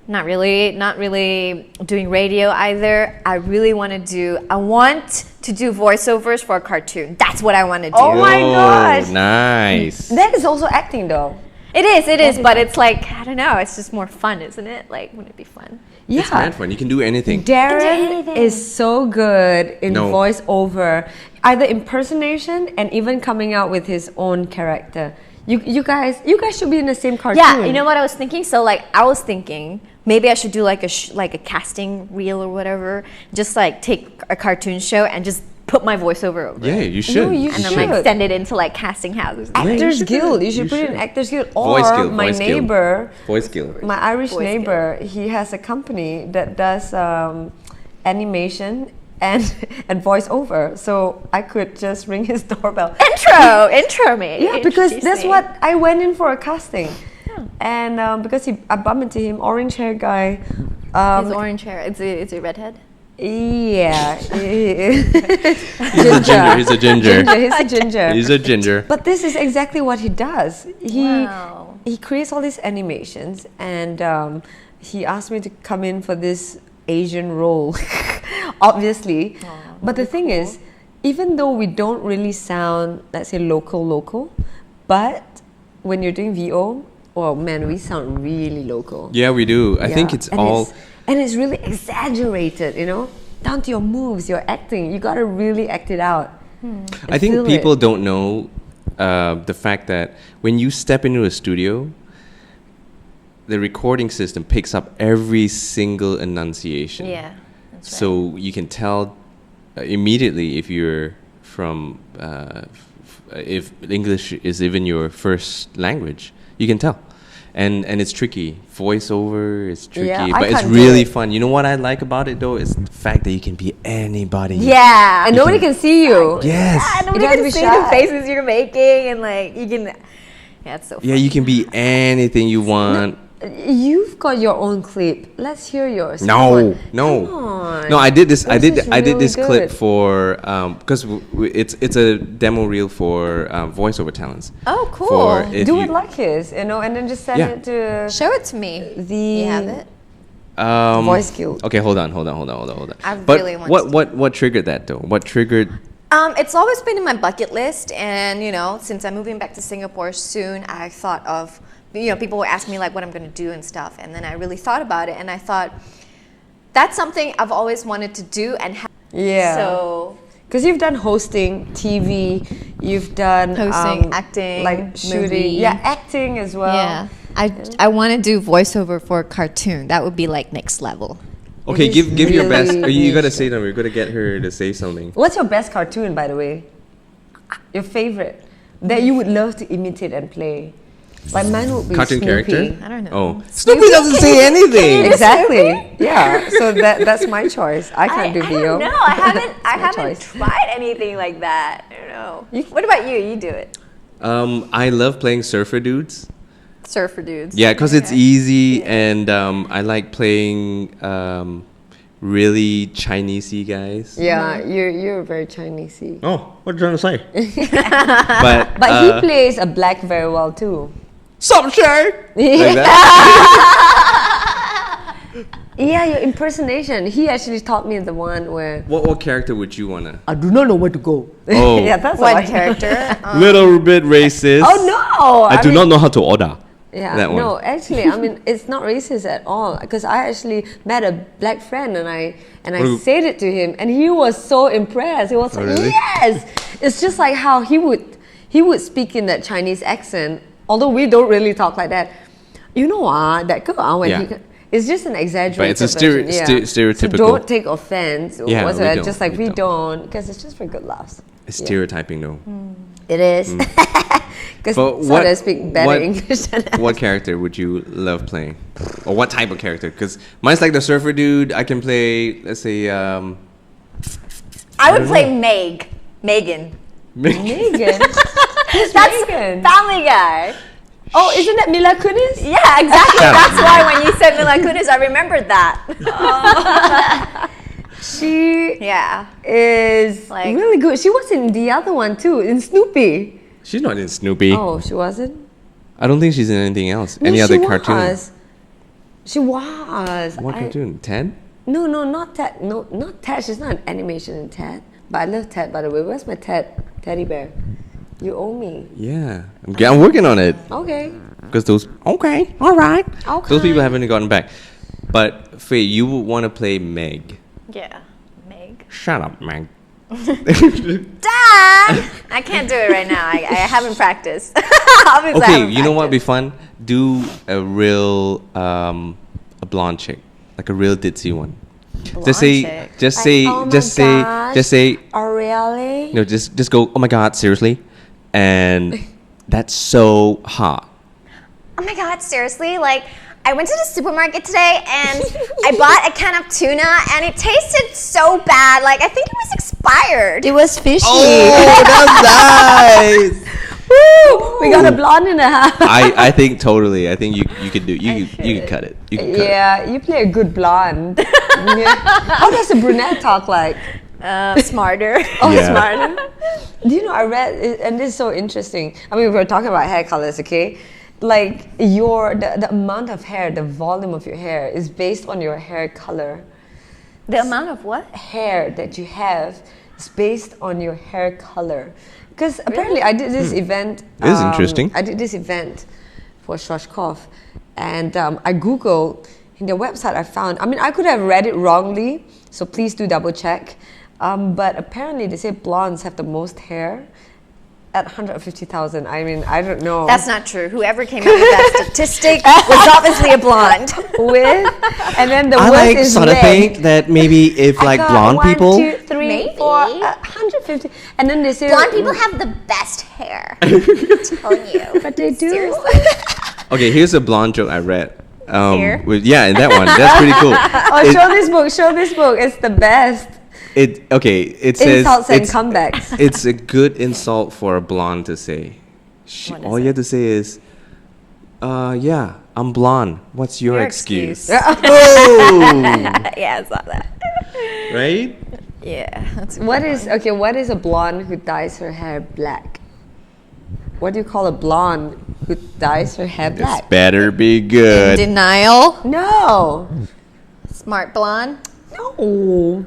not really doing radio either. I want to do voiceovers for a cartoon. That's what I want to do. Oh my gosh. Nice. That is also acting though. It is, but it's like, I don't know, it's just more fun, isn't it? Like, wouldn't it be fun? Yeah. It's mad fun. You can do anything. Darren anything. is so good in No. voiceover, either impersonation and even coming out with his own character. You guys should be in the same cartoon. Yeah, you know what I was thinking? So like, I was thinking maybe I should do like a casting reel or whatever. Just like take a cartoon show and just put my voiceover over Yeah, it. you should. No, you And then should. like extend it into like casting houses. Actors should do Guild. it. You should You put it in should. Actors Guild. Voice Or Guild, my Voice Guild. neighbor, Voice skill. my Irish Voice neighbor, he has a company that does animation and voiceover. So I could just ring his doorbell. Intro me. Yeah, because Introduce that's me. what I went in for a casting. And because I bumped into him, orange hair guy. His orange hair. It's a redhead. Yeah. He's a ginger. He's a ginger. He's a ginger. He's a ginger. But this is exactly what he does. Wow. He creates all these animations, and he asked me to come in for this Asian role, obviously. But the thing is, even though we don't really sound, let's say, local, but when you're doing VO, oh man, we sound really local. Yeah, we do. I think Yeah. it's And all. and it's really exaggerated, down to your moves, your acting. You gotta really act it out. I feel think it. people don't know the fact that when you step into a studio, the recording system picks up every single enunciation. Yeah. That's right. So you can tell immediately if you're from, if English is even your first language, you can tell. And it's tricky. Voiceover is tricky, Yeah, I but it's can't do really it. fun. You know what I like about it though? Is the fact that you can be anybody. Yeah. And nobody can see you. Yes. Yeah, nobody You don't have to can be see shy. the faces you're making, and like you can. Yeah, it's so fun. Yeah, you can be anything you want. You've got your own clip. Let's hear yours. Come No, on. no, Come on. no. I did this. I This did. is I did really this clip good. for because it's a demo reel for voiceover talents. Oh, cool. For if Do you- it like his, and then just send Yeah. it to Show it to me. the. You have it. Voice guild. Okay, hold on. I But really want to what triggered that though? What triggered? It's always been in my bucket list, and since I'm moving back to Singapore soon, I thought of, people were asking me like what I'm going to do and stuff, and then I really thought about it, and I thought that's something I've always wanted to do and have. Yeah. So Because you've done hosting, TV, you've done acting, like shooting, movie. acting as well. Yeah, I want to do voiceover for a cartoon. That would be like next level. Okay, It give is your best. really You gotta niche. say something. We're gonna get her to say something. What's your best cartoon, by the way? Your favorite that you would love to imitate and play? Like mine would be Cartoon Snoopy. character? I don't know. Oh, Snoopy doesn't say anything. Exactly. Yeah. So that's my choice. I can't do VO. No, I haven't. I my haven't choice. tried anything like that. I don't know. What about you? You do it. I love playing surfer dudes. Surfer dudes. Yeah, because it's easy, and I like playing really Chinese-y guys. Yeah, you're very Chinesey. Oh, what are you trying to say? but But he plays a black very well too. some shirt. Yeah. Like that. Yeah, your impersonation. He actually taught me the one where What character would you wanna? I do not know where to go. Oh. Yeah, that's What what character? Little bit racist. Oh no! I do not know how to order. Yeah, that one. no, actually, I mean, it's not racist at all. Because I actually met a black friend and I What- said it to him, and he was so impressed. He was like, really? "Yes!" It's just like how he would speak in that Chinese accent, although we don't really talk like that. You know, that girl when Yeah. it's just an exaggerated But it's a version, stereotypical. So don't take offense. Yeah, whatsoever. we don't, Just like we we don't, because it's just for good laughs. It's stereotyping though. It is. Because But so I speak better English than what character would you love playing? Or what type of character? Because mine's like the surfer dude. I can play, let's say, I would play Megan. Megan. Who's That's Megan? Family Guy. Oh, isn't that Mila Kunis? Yeah, exactly. Shut up, That's why when you said Mila Kunis, I remembered that. She Yeah. is Like- really good. She was in the other one too, in Snoopy. She's not in Snoopy. Oh, she wasn't? I don't think she's in anything else. No, Any she other cartoon? was. She was. What cartoon? 10? No, not Ted. No, not Ted. She's not an animation in Ted. But I love Ted, by the way. Where's my teddy bear? You owe me. Yeah. I'm working on it. Okay. Because those, okay, all right. Okay. Those people haven't gotten back. But Faye, you would want to play Meg. Yeah. Meg. Shut up, Meg. Dad! I can't do it right now. I haven't practiced. Obviously, I Okay, haven't you know what would be practiced. fun? Do a real, a blonde chick. Like a real ditzy one. Just say, chick. just Like, say, oh my just say, gosh. just say, Oh, really? no, just go, oh my God, seriously? And that's so hot. Oh my God, seriously? Like, I went to the supermarket today and I bought a can of tuna and it tasted so bad. Like, I think it was expired. It was fishy. Oh, that's nice. Woo! We got a blonde in the house. I think totally. I think you could do. You could cut it. You can cut it. Yeah, you play a good blonde. Yeah. How does a brunette talk like? Smarter. Oh, Yeah. smarter. Do you know, I read, and this is so interesting. I mean, we're talking about hair colors, okay? Like, the amount of hair, the volume of your hair is based on your hair color. The amount of what? Hair that you have is based on your hair color. Because apparently I did this event. This is interesting. I did this event for Shoshkov, and I Googled in their website. I found. I mean, I could have read it wrongly, so please do double check. But apparently they say blondes have the most hair at 150,000. I mean, I don't know. That's not true. Whoever came up with that statistic was obviously a blonde. with, and then the I word like is sort of leg. think that maybe if I like got blonde 1, people. 2, 3, Maybe. 4, 150, and then they say Blonde people have the best hair. I'm telling you. but they do. Seriously. Okay, here's a blonde joke I read. Here? Yeah, in that one. That's pretty cool. Oh, show this book. Show this book. It's the best. It says Insults and comebacks. it's a good insult for a blonde to say. All you have to say is, yeah, I'm blonde. What's your excuse? Oh! Yeah, I saw that. Right? Yeah. That's What is a blonde who dyes her hair black? What do you call a blonde who dyes her hair This black? better be good. denial? No. Smart blonde. No.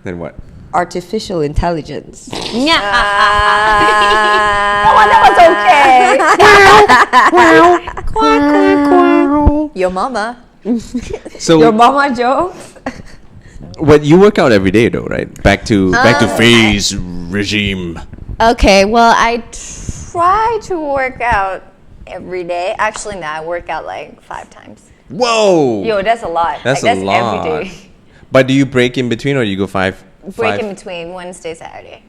Then what? Artificial intelligence. Yeah. That was okay. Your mama. So Your mama jokes. But you work out every day though, right? Back to Fay's regime. Okay, well, I try to work out every day. Actually, no, I work out like 5 times. Whoa! Yo, that's a lot. That's like, a lot. Every day. But do you break in between, or you go five Break in between Wednesday, Saturday.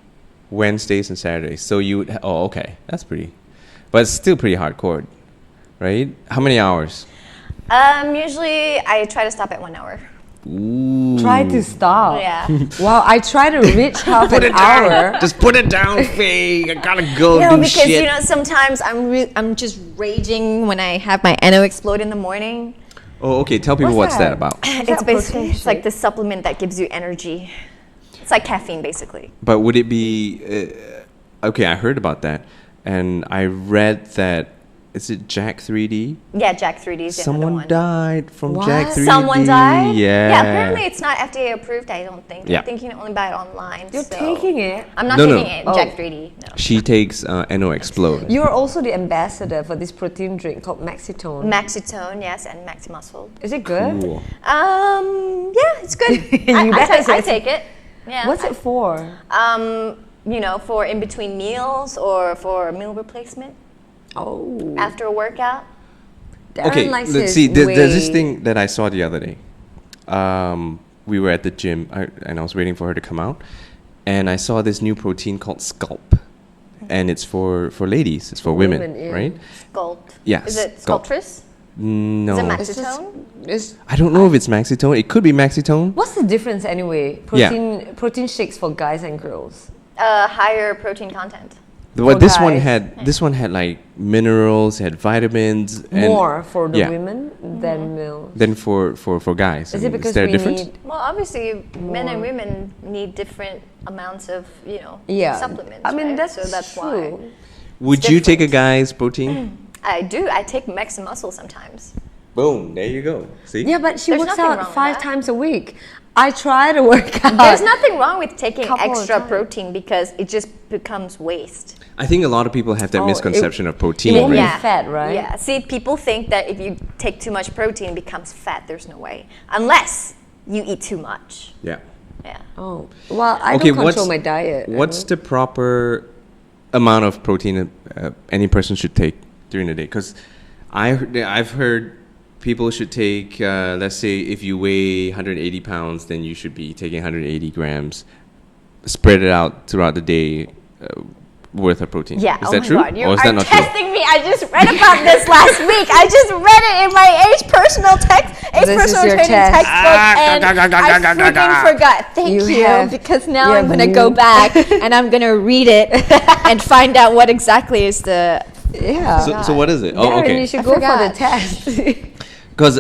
Wednesdays and Saturdays? So you would. Oh, okay. That's pretty. But it's still pretty hardcore, right? How many hours? Usually I try to stop at 1 hour. Ooh. Try to stop. Yeah. Wow, I try to reach half an hour. Just put it down, Faye. I gotta go No, do because shit. you know sometimes I'm just raging when I have my NO explode in the morning. Oh, okay. Tell people What's what's that? that about. It's basically protein it's like shake? the supplement that gives you energy. It's like caffeine, basically. But would it be okay? I heard about that, and I read that. Is it Jack 3D? Yeah, Jack 3D is the other Someone one. died from What? Jack 3D. Someone died? Yeah. Yeah, apparently it's not FDA approved, I don't think. Yeah. I think you can only buy it online. You're so- taking it. I'm not No, no. taking it, Oh. Jack 3D. No. She takes NO Explode. You're also the ambassador for this protein drink called Maxitone. Maxitone, yes, and Maxi Muscle. Is it good? Cool. Yeah, it's good. You better I say take it. Yeah. What's it for? You know, for in between meals or for meal replacement Oh. after a workout. Darren Okay, likes let's his see. There's this way- thing that I saw the other day. We were at the gym, and I was waiting for her to come out, and I saw this new protein called Sculpt, and it's for ladies. It's for women, yeah. right? Sculpt. Yeah, Is it Sculpt. Sculptress? No, Is it It's just- Maxitone? it's- I don't know if it's Maxitone. It could be Maxitone. What's the difference anyway? Protein shakes for guys and girls. Higher protein content. But this one guys. had like minerals, had vitamins, and More for the yeah. women than males. than for guys. Is I it mean, because there a we difference? need? Well, obviously, men and More. women need different amounts of, Yeah, supplements. I mean right? that's so that's true. why. Would you take a different. guy's protein? I do. I take Maxi Muscle sometimes. Boom! There you go. See? Yeah, but she There's works nothing wrong out with 5 that. times a week. I try to work out. There's nothing wrong with taking Couple of extra times. protein because it just becomes waste. I think a lot of people have that Oh, misconception of it protein, won't right? be fat, right? Yeah. See, people think that if you take too much protein, it becomes fat. There's no way. Unless you eat too much. Yeah. Yeah. Oh, well, I Okay, don't control my diet. What's the proper amount of protein any person should take during the day? Because I've heard people should take, let's say, if you weigh 180 pounds, then you should be taking 180 grams, spread it out throughout the day. Worth of protein. Yeah. Is Oh that my true? God. You Or is are that not true? testing me. I just read about this last week. I just read it in my Age Personal This is Personal your Training test. textbook, and I freaking forgot. Thank You you, have- because now you I'm have gonna go back and I'm gonna read it and find out what exactly is the. Yeah. So what is it? Oh, Darren, okay. you should I go for the forgot. test. Because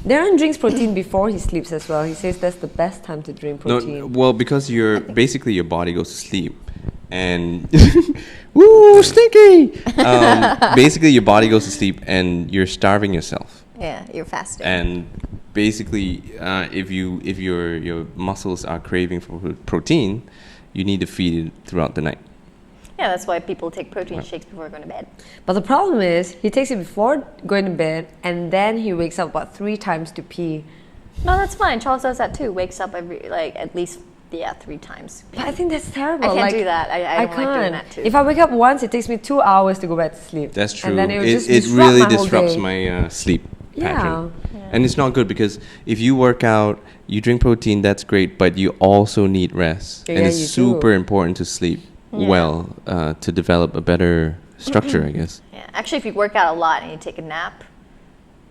Darren drinks protein before he sleeps as well. He says that's the best time to drink protein. no, well, because basically your body goes to sleep, and woo, stinky. Basically, your body goes to sleep, and you're starving yourself. Yeah, you're fasting. And basically, if your muscles are craving for protein, you need to feed it throughout the night. Yeah, that's why people take protein shakes before going to bed. But the problem is, he takes it before going to bed, and then he wakes up about 3 times to pee. No, that's fine. Charles does that too. Wakes up at least 3 times. But I think that's terrible. I can't like, do that. I don't like doing that too. If I wake up once, it takes me 2 hours to go back to sleep. That's true. And then it, will just it disrupt really my whole disrupts day. my sleep pattern. Yeah. And it's not good because if you work out, you drink protein, that's great, but you also need rest. Yeah, and it's you super do. important to sleep Yeah. well to develop a better structure, I guess. Yeah, actually, if you work out a lot and you take a nap,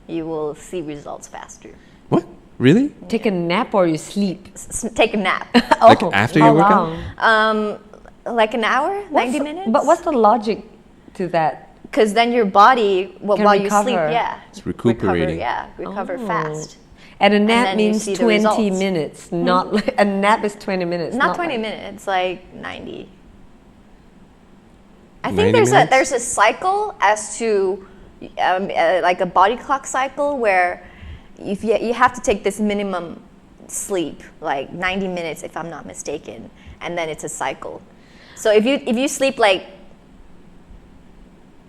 you will see results faster. What? Really? Take a nap or you sleep? Take a nap. Like after How your workout? long? Like an hour, 90 minutes. But what's the logic to that? Because then your body, Can while you sleep, recover. It's recuperating. recover Oh. fast. And a nap then you means see the 20 results. minutes, not like, a nap is 20 minutes. Not 20 like- minutes, like 90. I 90 think minutes? there's a cycle as to like a body clock cycle where if you have to take this minimum sleep, like 90 minutes if I'm not mistaken, and then it's a cycle. So if you sleep like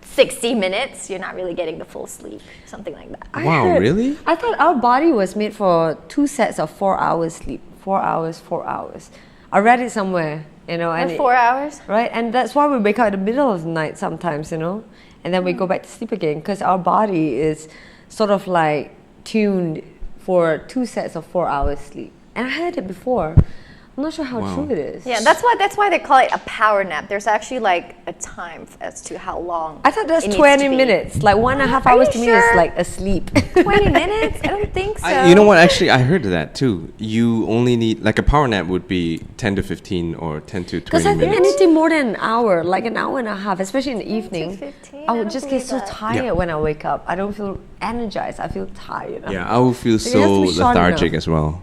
60 minutes, you're not really getting the full sleep, something like that. Wow, really? I thought our body was made for 2 sets of 4 hours sleep. 4 hours, 4 hours. I read it somewhere, you know. And 4 hours? Right, and that's why we wake up in the middle of the night sometimes, you know. And then we go back to sleep again because our body is sort of like tuned for 2 sets of 4 hours sleep. And I heard it before. I'm not sure how true it is. Yeah, that's why they call it a power nap. There's actually like a time as to how long. I thought that's it needs 20 to be. minutes. Like 1.5 Are hours you to me sure? is like asleep. 20 minutes? I don't think so. You know what? Actually, I heard that too. You only need, like a power nap would be 10 to 15 or 10 to 20 Because I think minutes. anything more than an hour, like an hour and a half, especially in the 10 to evening, 15, I I would don't just get believe so that. tired Yeah. when I wake up. I don't feel energized. I feel tired. Yeah, I will feel It has to so be short lethargic enough. as well.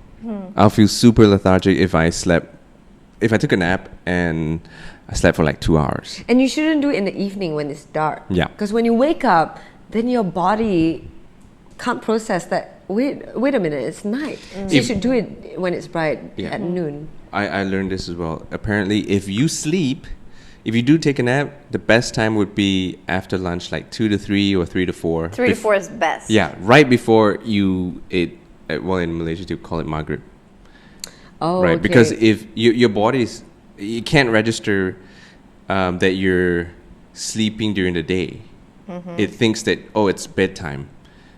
I'll feel super lethargic if I took a nap and I slept for like 2 hours. And you shouldn't do it in the evening when it's dark. Yeah. Because when you wake up, then your body can't process that. Wait a minute, it's night. So you If- should do it when it's bright at noon. I learned this as well. Apparently, if you do take a nap, the best time would be after lunch, like 2 to 3 or 3 to 4. 3 to 4 is best. Yeah, right before well, in Malaysia, they call it maghrib. Oh, Right, okay. because if your body's, you can't register that you're sleeping during the day. It thinks that, oh, it's bedtime.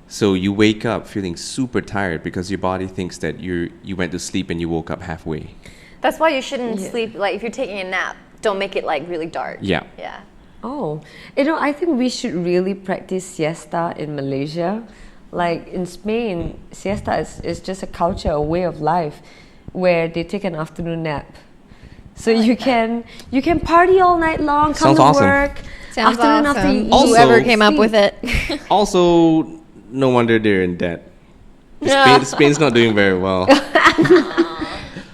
So you wake up feeling super tired because your body thinks that you went to sleep and you woke up halfway. That's why you shouldn't sleep, like if you're taking a nap, don't make it like really dark. Yeah. Yeah. Oh, I think we should really practice siesta in Malaysia. Like in Spain, siesta is just a culture, a way of life, where they take an afternoon nap. So you can party all night long, come Sounds to awesome. work. Sounds afternoon awesome. after you eat, Also- Whoever came up with it. Also, no wonder they're in debt. Spain's not doing very well.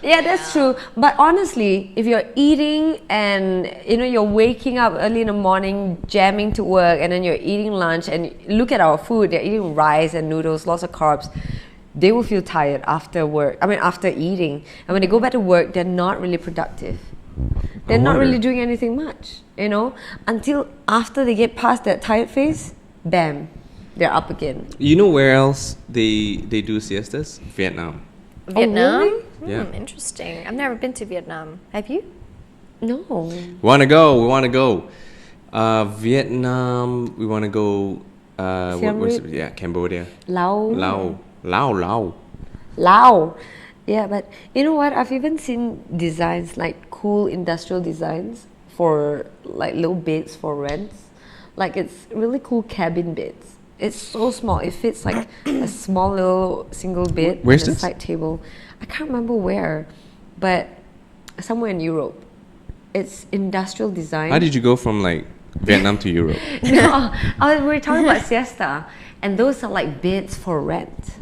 Yeah, that's true. But honestly, if you're eating and you're waking up early in the morning, jamming to work, and then you're eating lunch, and look at our food, they're eating rice and noodles, lots of carbs. They will feel tired after work. After eating, and when they go back to work, they're not really productive. They're not wonder. really doing anything much, until after they get past that tired phase, bam, they're up again. You know where else they do siestas? Vietnam. Vietnam? really? Yeah. Interesting. I've never been to Vietnam. Have you? No. We want to go. Vietnam. We want to go. Siem Reap? Cambodia. Lao. Lao. Yeah, but you know what? I've even seen designs, like cool industrial designs for like little beds for rents. Like it's really cool cabin beds. It's so small. It fits like a small little single bed Where's and a this? side table. I can't remember where, but somewhere in Europe. It's industrial design. How did you go from like Vietnam to Europe? No, we were talking about siesta, and those are like beds for rent.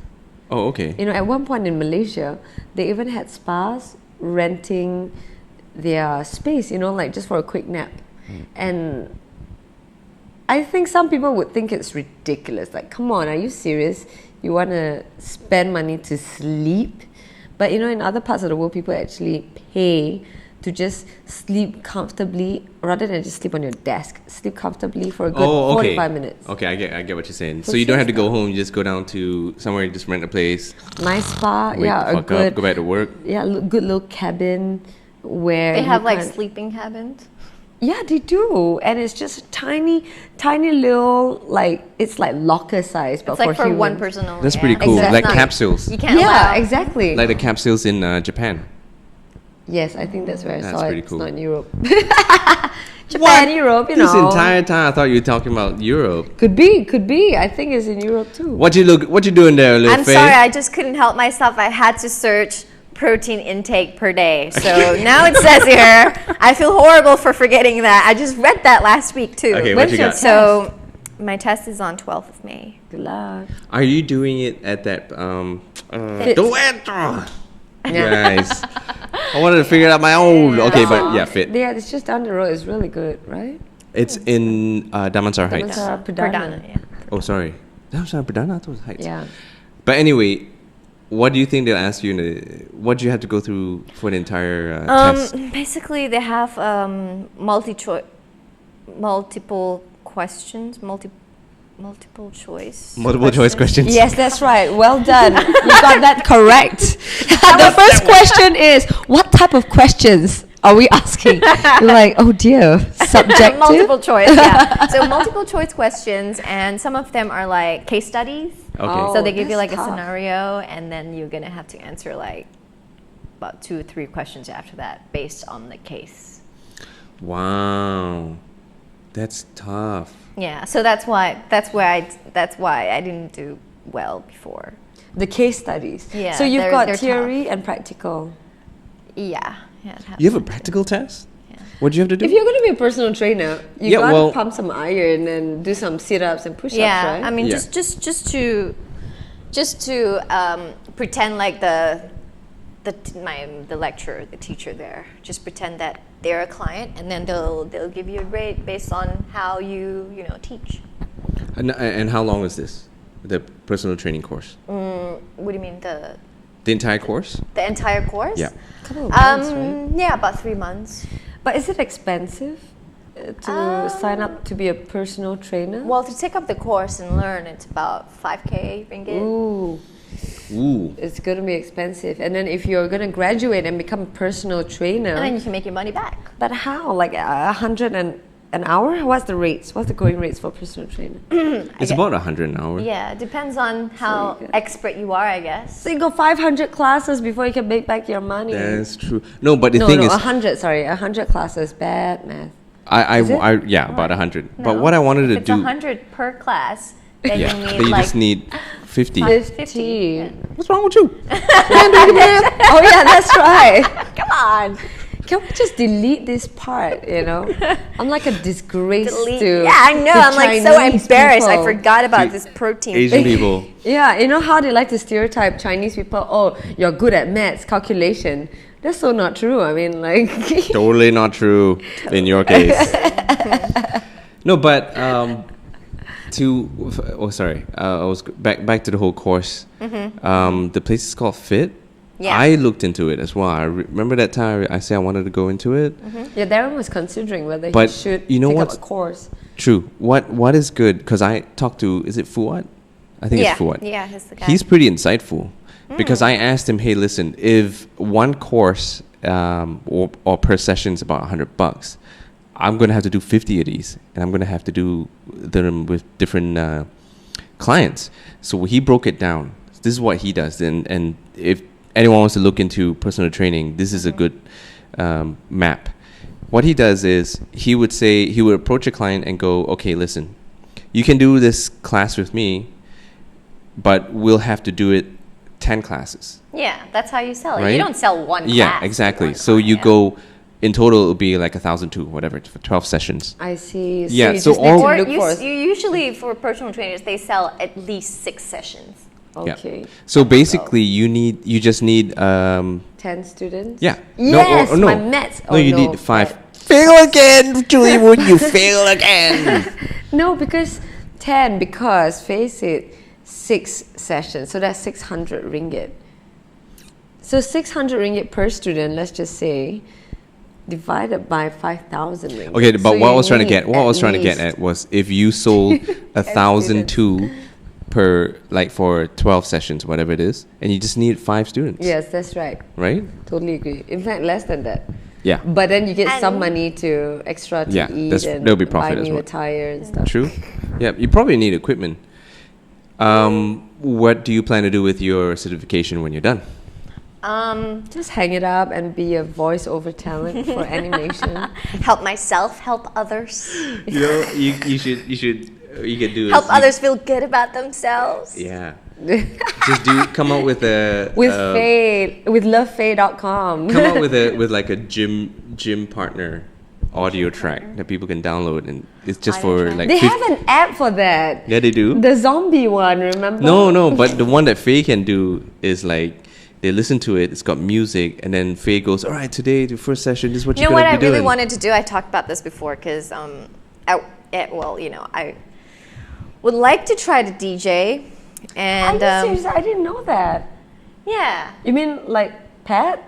Oh, okay. At one point in Malaysia, they even had spas renting their space, like just for a quick nap. And I think some people would think it's ridiculous. Like, come on, are you serious? You want to spend money to sleep? But in other parts of the world, people actually pay to just sleep comfortably rather than just sleep on your desk. Sleep comfortably for a good 45 minutes. Okay, I get what you're saying. For So you don't have to siesta. go home. You just go down to somewhere, you just rent a place, Nice spa, wake yeah, the a fuck good, up, go back to work. good little cabin where They you have like can- sleeping cabins. Yeah, they do, and it's just a tiny little it's like locker size, but It's like for one humans. person only. That's pretty yeah. cool. Exactly. Like Not- capsules. You can't Yeah, allow. exactly. Like the capsules in Japan. Yes, I think that's where I That's saw it. pretty It's cool. not in Europe. Japan, Europe, This entire time I thought you were talking about Europe. Could be. I think it's in Europe too. What you doing there, little I'm Fay? sorry, I just couldn't help myself. I had to search protein intake per day. So now it says here, I feel horrible for forgetting that. I just read that last week too. Okay, what you got? So my test is on 12th of May. Good luck. Are you doing it at that Fit. Nice. I wanted to figure it out my own. Okay, but yeah, fit. Yeah, it's just down the road. It's really good, right? It's in Damansara Heights. Damansara Perdana. Perdana, yeah. Oh, sorry. Damansara Perdana? I thought it was Heights. Yeah. But anyway, what do you think they'll ask you? What do you have to go through for the entire test? Basically, they have multiple questions, multiple choice. Multiple choice questions. Yes, that's right. Well done. You got that correct. The first question is, what type of questions are we asking? You're like, oh dear, subjective. Multiple choice, yeah. So multiple choice questions, and some of them are like case studies. Okay. So they give you that's like tough. a scenario, and then you're gonna have to answer like about 2 or 3 questions after that based on the case. Wow, that's tough. Yeah. So that's why I didn't do well before. The case studies. Yeah, So you've got they're theory and practical. Yeah. You have a practical test? Yeah. What do you have to do? If you're going to be a personal trainer, you Yeah, got well- to pump some iron and do some sit-ups and push-ups, Yeah, right? I mean, Yeah. just to pretend like the lecturer, the teacher there, just pretend that they're a client, and then they'll give you a grade based on how you teach. And how long is this? The personal training course? What do you mean The entire course? the entire course? Yeah. Couple of months, right? Yeah, about 3 months. But is it expensive to sign up to be a personal trainer? Well, to take up the course and learn, it's about 5K ringgit. Ooh, Ooh. it's going to be expensive. And then if you're going to graduate and become a personal trainer, And then you can make your money back. but how? Like 100 an hour? What's the rates? What's the going rates for personal trainer? It's about 100 an hour. Yeah, it depends on how good. expert you are, I guess. So you go 500 classes before you can make back your money. That's true. No, but the no, thing is, 100, sorry, 100 classes, bad math. yeah, about 100. But No, what I wanted if to it's do, 100 per class, then yeah, you then need you like just need 50. 50. Yeah. What's wrong with you? Oh yeah, that's right. Come on. Can we just delete this part, I'm like a disgrace to Yeah, I know. to I'm like so Chinese embarrassed. I people. forgot about To this protein Asian thing. people. Yeah, you know how they like to stereotype Chinese people? Oh, you're good at maths, calculation. That's so not true. I mean, like... Totally not true in your case. No, but I was back to the whole course. The place is called Fit. Yeah. I looked into it as well. I remember that time I said I wanted to go into it. Yeah, Darren was considering whether But he should you know take up what's- a course. True. What is good? Because I talked to, is it Fuad? I think Yeah, it's Fuad. yeah, he's the guy. He's pretty insightful because I asked him, hey, listen, if one course or per session is about $100, I'm going to have to do 50 of these, and I'm going to have to do them with different clients. So he broke it down. This is what he does. And if anyone wants to look into personal training, this is a good map. What he does is he would approach a client and go, okay, listen, you can do this class with me, but we'll have to do it 10 classes. Yeah, that's how you sell it. Right? You don't sell one class. Yeah, to exactly. one So client, you yeah. go, in total, it'll be like 1,002, whatever, for 12 sessions. I see. So Yeah, you so just need all- to Or look you, for... you usually, for personal trainers, they sell at least 6 sessions. Okay. Yeah. So basically, you just need 10 students? yeah. Yes, no. my maths. No, you need 5. Fail again, Julie Woon, you fail again. No, because face it, 6 sessions, so that's 600 ringgit. So 600 ringgit per student, let's just say, divided by 5,000 ringgit. Okay, but So what I you was trying to need get, at least- was if you sold 1,002 per, like for 12 sessions, whatever it is, and you just need 5 students. Yes, that's right. Right? Totally agree. In fact, less than that. Yeah. But then you get some And- money to extra to Yeah, eat and there'll be profit buy as new well. attire and stuff. True. Yeah, you probably need equipment. What do you plan to do with your certification when you're done? Just hang it up and be a voiceover talent for animation. Help myself, help others. You could do Help others feel good about themselves. Yeah. Just come up with a With Fay, with lovefay.com. come up with like a gym partner audio track that people can download, and it's just Audio for track. like They have an app for that. yeah, they do. The zombie one, remember? No, but the one that Faye can do is like they listen to it. It's got music, and then Faye goes, "All right, today the first session. This is what You you're know what gonna I be really doing." wanted to do? I talked about this before because, I would like to try to DJ. And Are you serious? I didn't know that. yeah. You mean like Pat?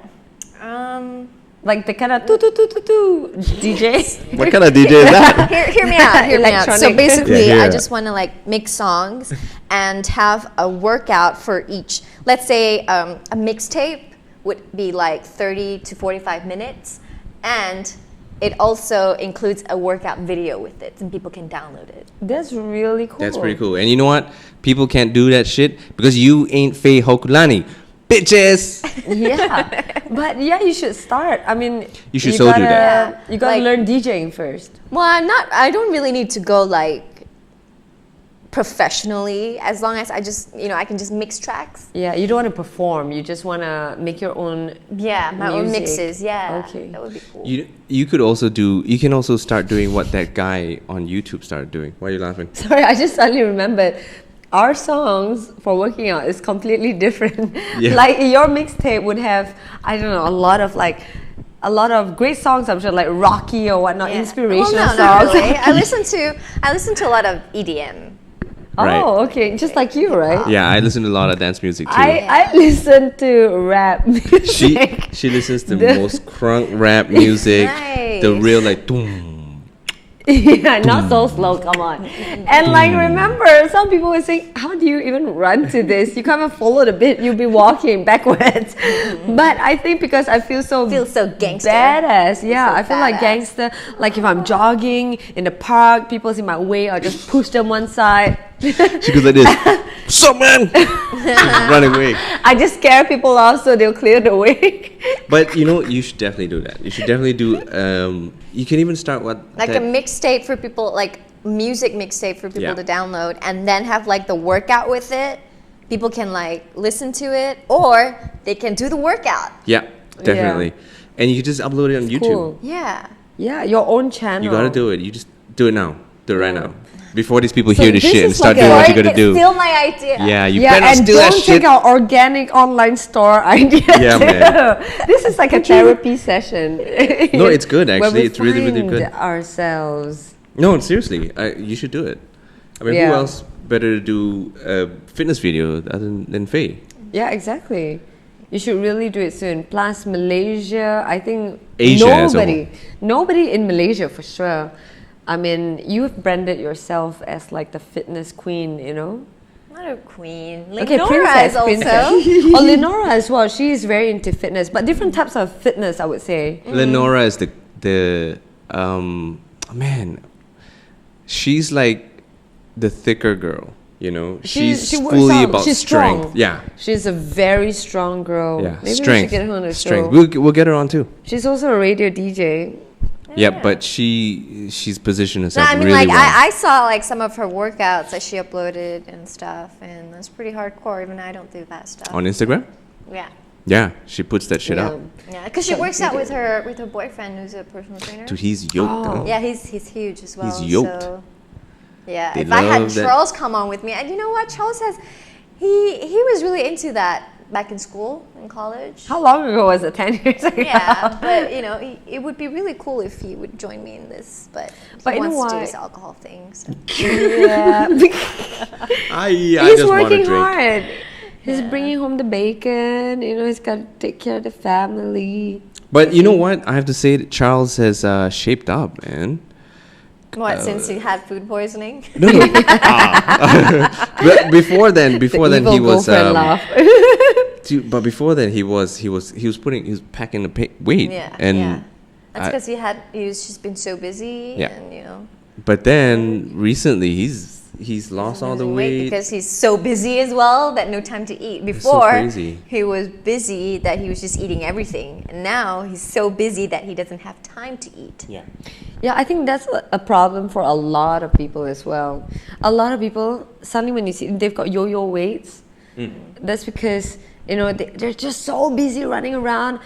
Like the kind of DJ? What kind of DJ is that? Hear me out. Hear me out. So Electronic. basically, Yeah, I yeah. just want to like mix songs and have a workout for each. Let's say a mixtape would be like 30 to 45 minutes, and it also includes a workout video with it, and people can download it. That's really cool. That's pretty cool. And you know what? People can't do that shit because you ain't Fay Hokulani. Bitches! Yeah, but yeah, you should start. I mean, You should so do that. Yeah. You gotta Like- learn DJing first. Well, I don't really need to go like professionally, as long as I just, I can just mix tracks. Yeah, you don't want to perform. You just want to make your own. Yeah, my own Music. mixes. Yeah. Okay. That would be cool. You can also start doing what that guy on YouTube started doing. Why are you laughing? Sorry, I just suddenly remembered. Our songs for working out is completely different. Yeah. Like your mixtape would have, I don't know, a lot of great songs. I'm sure, like Rocky or whatnot, Yeah. inspirational Well, no, songs. not really. I listen to a lot of EDM. Right. Oh, okay, just like you, right? Yeah, I listen to a lot of dance music too. I listen to rap music. She listens to most crunk rap music, the Nice. real like boom. Yeah, not so slow, come on. And like, remember, some people would say, how do you even run to this? You can't even follow the beat, you'll be walking backwards. But I think because I feel so gangster. badass. Yeah, so I feel like badass. gangster. Like if I'm jogging in the park, people's in my way, I'll just push them one side. She goes like this. What's up, man? Running away. I just scare people off so they'll clear the way. But you should definitely do that. You should definitely do. You can even start what Like a mixtape for people, like music mixtape for people Yeah. to download, and then have like the workout with it. People can like listen to it, or they can do the workout. Yeah, definitely. And you can just upload it on YouTube. Cool. Yeah. Yeah, your own channel. You gotta do it. You just do it now. Do it right Yeah. now. Before these people So hear this this shit and is start like doing a- what Or you gotta do. steal my idea. Yeah, you Yeah, better and steal that don't shit. take our organic online store idea. Yeah, man. This is like a therapy session. No, it's good, Where actually. we It's really, really find good. Ourselves. No, seriously, you should do it. I mean, Yeah. who else better to do a fitness video other than Faye? Yeah, exactly. You should really do it soon. Plus Malaysia, I think Asia as a nobody in Malaysia for sure. I mean, you've branded yourself as like the fitness queen, Not a queen. Okay, Lenora is also. Oh, Lenora as well. She is very into fitness, but different types of fitness, I would say. Lenora is the man. She's like the thicker girl. She's she works fully out. about She's strength. strong. Yeah, She's a very strong girl. yeah, Maybe strength. we should get her on the Strength. show. We'll get her on too. She's also a radio DJ. Yeah, but she's positioned No, herself I mean, really like well. I saw like some of her workouts that she uploaded and stuff, and that's pretty hardcore. Even I don't do that stuff. On Instagram. Yeah, Yeah, she puts that shit up. yeah, because she So works you out do. with her boyfriend, who's a personal trainer. Dude, he's yoked. Oh. Huh? Yeah, he's huge as well. yoked. So, yeah, They if I had love that. Charles come on with me, and you know what, Charles he was really into that back in school, in college. How long ago was it? 10 years ago? Yeah, but it would be really cool if he would join me in this. But But he you know wants to do what? this alcohol thing. So. Yeah. I He's just want to working drink. hard. He's bringing home the bacon. He's got to take care of the family. But you know what? I have to say that Charles has shaped up, man. What, since you had food poisoning? No. But before then The he evil was. girlfriend laugh. But before then he was packing the weight. Yeah, And yeah. That's I- because he's just been so busy, Yeah. and But then recently he's lost all the losing weight. because he's so busy as well that no time to eat. so Before crazy. he was busy that he was just eating everything, and now he's so busy that he doesn't have time to eat. Yeah. Yeah, I think that's a problem for a lot of people as well. A lot of people, suddenly when you see they've got yo-yo weights, that's because, they're just so busy running around.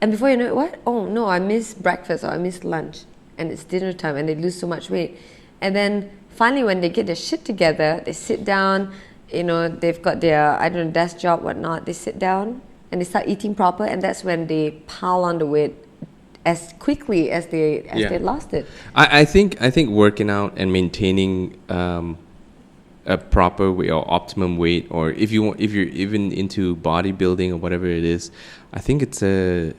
And before you know it, what? Oh, no, I missed breakfast or I missed lunch. And it's dinner time and they lose so much weight. And then finally when they get their shit together, they sit down, they've got their, desk job, whatnot. They sit down and they start eating proper. And that's when they pile on the weight as quickly as they lost it. I think working out and maintaining a proper way or optimum weight, or if you're even into bodybuilding or whatever it is, I think it's a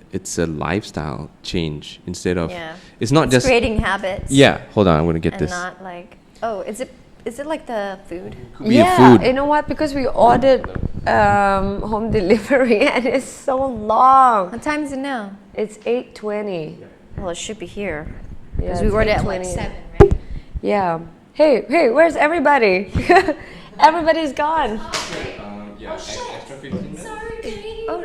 lifestyle change instead of it's not just creating habits. Yeah, hold on, I'm gonna get And this. not like, is it like the food? Could be a food. You know what? Because we ordered home delivery and it's so long. What time is it now? It's 8:20. Well, it should be here. Yeah, Because we it's ordered at like 8:20. 7, right? Yeah. Hey, where's everybody? Everybody's gone. Extra 15 minutes? Sorry. Oh,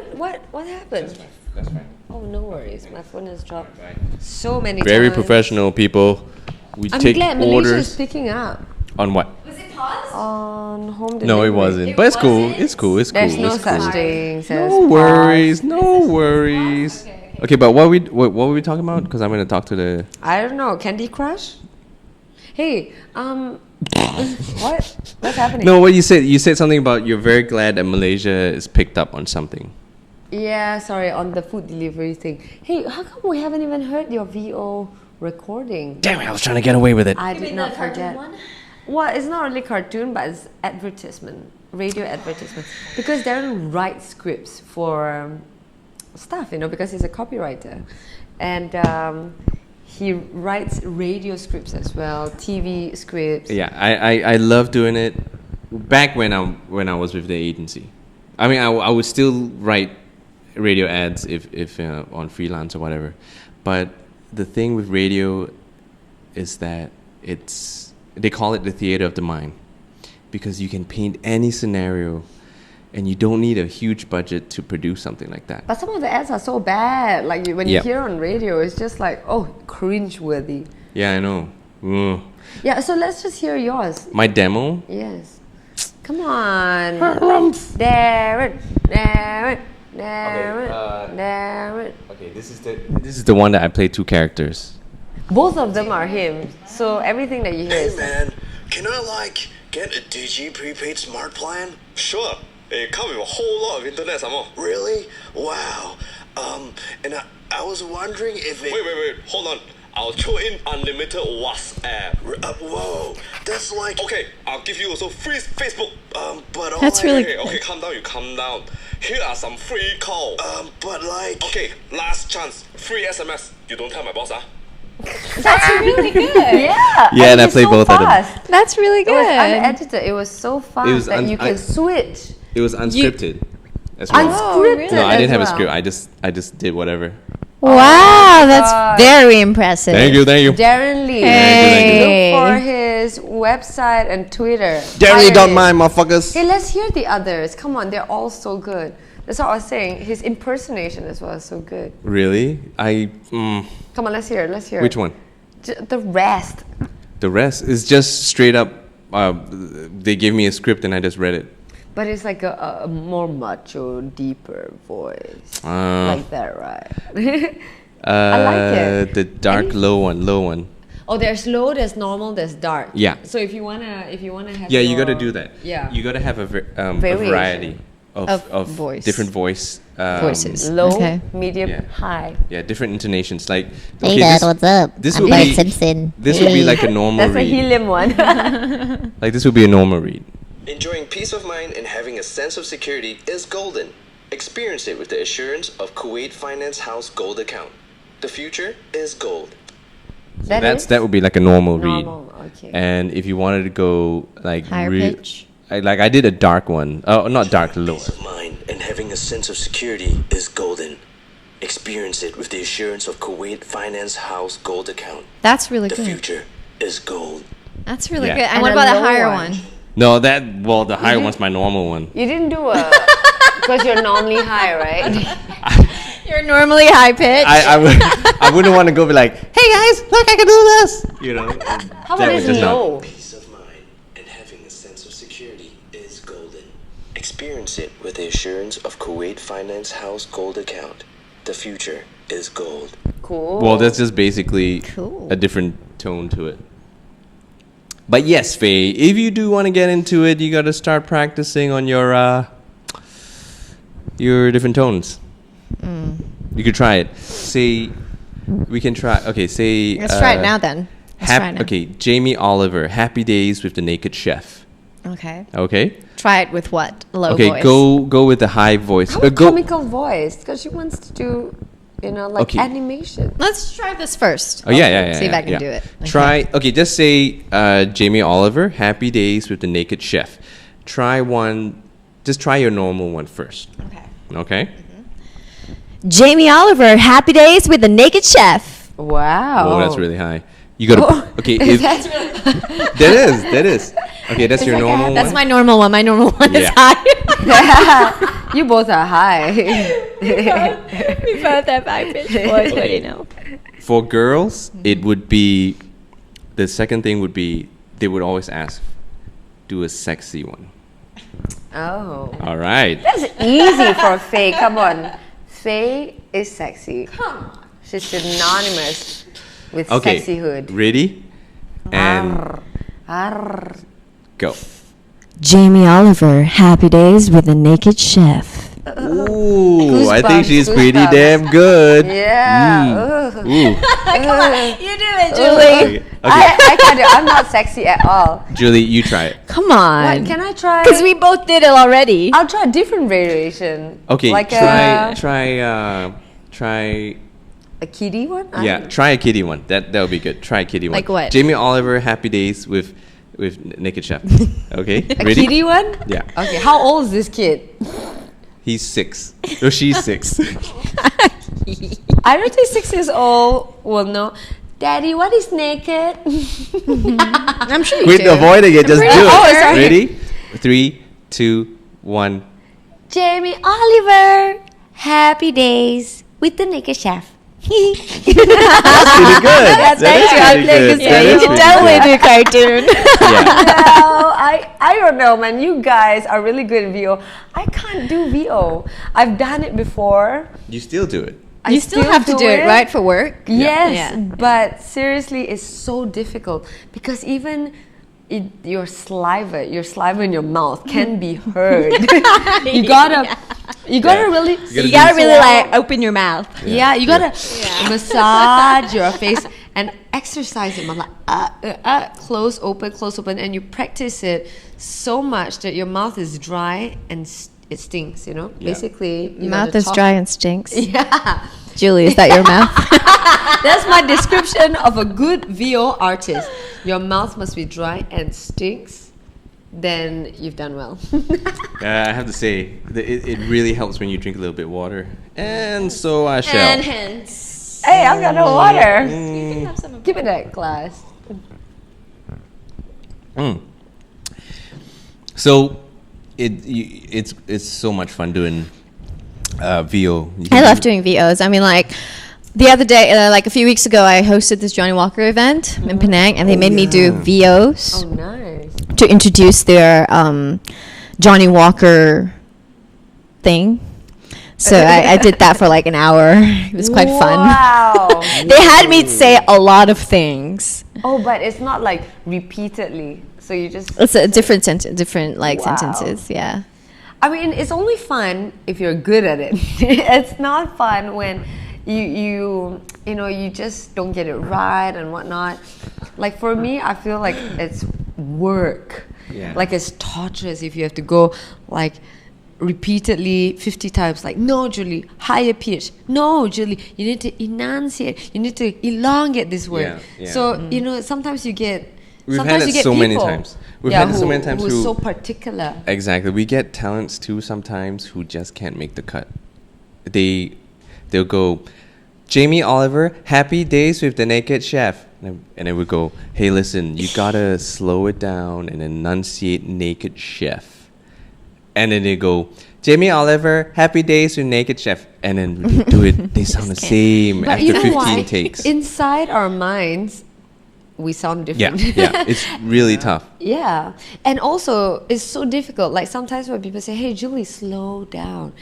what happened? That's fine. Oh, no worries. My phone has dropped Bye. so many Very times. professional people. We I'm take glad Malaysia is orders picking up on what? Was it paused? on home delivery. No, it wasn't. It But it's cool. wasn't? It's cool. It's cool. There's no it's cool. such thing. No worries. No worries. Okay, but what were we talking about? Because I'm gonna talk to the. I don't know. Candy Crush? Hey, what? What's happening? No, what you said? You said something about you're very glad that Malaysia is picked up on something. Yeah, sorry, on the food delivery thing. Hey, how come we haven't even heard your VO recording? Damn it! I was trying to get away with it. I did not forget. Well, it's not really cartoon, but it's advertisement, radio advertisement. Because Darren writes scripts for stuff, because he's a copywriter. And he writes radio scripts as well, TV scripts. Yeah, I love doing it. Back when I was with the agency, I mean, I would still write radio ads if on freelance or whatever. But the thing with radio is that they call it the theater of the mind, because you can paint any scenario, and you don't need a huge budget to produce something like that. But some of the ads are so bad. Like when you Yep. hear on radio, it's just like, oh, cringe-worthy. Yeah, I know. Ugh. Yeah, so let's just hear yours. My demo. Yes. Come on. Darren. Okay, this is the one that I play two characters. Both of them are him. So everything that you hear Hey is man, can I get a Digi prepaid smart plan? Sure. It comes with a whole lot of internet some more. Really? Wow. And I was wondering if it... Wait. Hold on. I'll throw in unlimited WhatsApp. Whoa, that's like... Okay, I'll give you also free Facebook. But all That's I- really Okay, calm down, you calm down. Here are some free calls. but like... Okay, last chance. Free SMS. You don't tell my boss, huh? That's really good. Yeah. Yeah, and I it's play so both of them. fast. That's really It was good. unedited. It was so fast It was that you can switch. It was unscripted. as well. Oh, Unscripted. really? No, I didn't have a as script. well. I just did whatever. Wow, that's God. very impressive. Thank you. Darren Lee. Hey. Look for his website and Twitter. Darren, Hire don't him. mind, motherfuckers. Hey, let's hear the others. Come on, they're all so good. That's what I was saying. His impersonation as well is so good. Really? Come on, let's hear it. Let's hear Which it. one? The rest. The rest is just straight up. They gave me a script and I just read it. But it's like a more macho, deeper voice. Uh, Like that, right? I like it. The dark low one. Oh, there's low, there's normal, there's dark. Yeah. So if you wanna have Yeah, you your- got to do that. Yeah. You got to have a Variation. variety Of of voice. different voice. Voices. Low, Okay. medium, Yeah. high. Yeah, different intonations. Like, Hey okay, Dad, this, what's up? this I'm would Bart be- Simpson. this would be Hey. like a normal That's a read. helium one. Like this would be a normal read. Enjoying peace of mind and having a sense of security is golden. Experience it with the assurance of Kuwait Finance House Gold account. The future is gold. That would be like a normal read. Normal, okay. And if you wanted to go like Higher real- pitch. I did a dark one. Oh, not dark, lower. Peace of mind and having a sense of security is golden. Experience it with the assurance of Kuwait Finance House Gold account. That's really The good. future is gold. That's really Yeah. good. And And what a about the low higher one. one? No, the higher one's my normal one. You didn't do a because you're normally high, right? You're normally high pitch. I wouldn't want to go be like, hey guys, look, I can do this. You know. How about was this just not- low? Peace of mind and having a sense of security is golden. Experience it with the assurance of Kuwait Finance House Gold account. The future is gold. Cool. Well, that's just basically Cool. a different tone to it. But yes, Faye, if you do want to get into it, you got to start practicing on your different tones. You could try it. Say, we can try. Okay, say. Let's try it now then. Let's try it now. Okay, Jamie Oliver, Happy Days with the Naked Chef. Okay. Okay. Try it with what? Low Okay. voice. Go with the high voice. How a Go. comical voice, because she wants to do, like Okay. animation. Let's try this first. Oh yeah. See if I can do it. Okay. Try. Okay. Just say Jamie Oliver. Happy Days with the Naked Chef. Try one. Just try your normal one first. Okay. Okay. Jamie Oliver, Happy Days with the Naked Chef. Wow. Oh, that's really high. You gotta. Okay. If, That's really that is. Okay, that's your normal one. That's my normal one. My normal one is Yeah. high. You both are high. We both have high pitched voice. What do you know? For girls, it would be. The second thing would be they would always ask, do a sexy one. Oh. All right. That's easy for Fay. Come on. Fay is sexy. Come on. She's synonymous with Okay. sexyhood. Ready? And Arr. go. Jamie Oliver, Happy Days with the Naked Chef. Ooh, I think Goosebumps, she's pretty goosebumps. damn good. Yeah. Ugh. Ooh. You do it, Okay. I can't do. I'm not sexy at all. Julie, you try it. Come on. Can I try? Because we both did it already. I'll try a different variation. Okay, Like try. a kitty one. Yeah, try a kitty one. That would be good. Try a kitty one. Like what? Jamie Oliver, Happy Days with Naked Chef. Okay, A ready? kitty one. Yeah. Okay. How old is this kid? He's 6. No, she's 6. I don't think 6 years old will know. Daddy, what is naked? I'm sure you Quit do. avoiding it. Just do pretty- it. Oh, sorry. Ready? 3, 2, 1. Jamie Oliver, Happy Days with the Naked Chef. That's pretty good. That's That is pretty good. That is You pretty totally good. do cartoon. Yeah. No, I don't know, man. You guys are really good at VO. I can't do VO. I've done it before. You still do it. I You still have to do it, right, for work? Yes, Yeah. but seriously, it's so difficult because even your saliva in your mouth can be heard. You gotta really, You gotta really like open your mouth. yeah, you gotta massage your face and exercise it, like close, open, and you practice it so much that your mouth is dry and it stinks. You know, basically, you Mouth gotta is talk- dry and stinks. Yeah. Julie, is that your mouth? That's my description of a good VO artist. Your mouth must be dry and stinks. Then you've done well. I have to say, it really helps when you drink a little bit of water. And so I shall. And hence. Hey, I've got no water. Give me that glass. So it's so much fun doing VO. I love doing VOs. I mean, like, the other day, like a few weeks ago, I hosted this Johnny Walker event in Penang, and they made me do VOs Oh, nice. to introduce their Johnny Walker thing. So I did that for like an hour. It was quite fun. Wow. They had me say a lot of things. Oh, but it's not like repeatedly. So you just. It's a different sentence, different like Wow. sentences. Yeah. I mean, it's only fun if you're good at it. It's not fun when you just don't get it right and whatnot. Like for me, I feel like it's work. Yeah. Like it's torturous if you have to go like repeatedly 50 times. Like, no, Julie, higher pitch. No, Julie, you need to enunciate. You need to elongate this word. Yeah, yeah. So sometimes you get. We've sometimes had you it get so many people, times. We've had it so many times who's who- so particular. Exactly. We get talents too sometimes who just can't make the cut. They'll go, Jamie Oliver, Happy Days with the Naked Chef. And then we go, hey, listen, you gotta slow it down and enunciate Naked Chef. And then they go, Jamie Oliver, Happy Days with Naked Chef. And then we do it, they sound the same But after you know 15 why? takes. Inside our minds, we sound Yeah, different. yeah, it's really tough. Yeah. And also, it's so difficult. Like sometimes when people say, hey, Julie, slow down,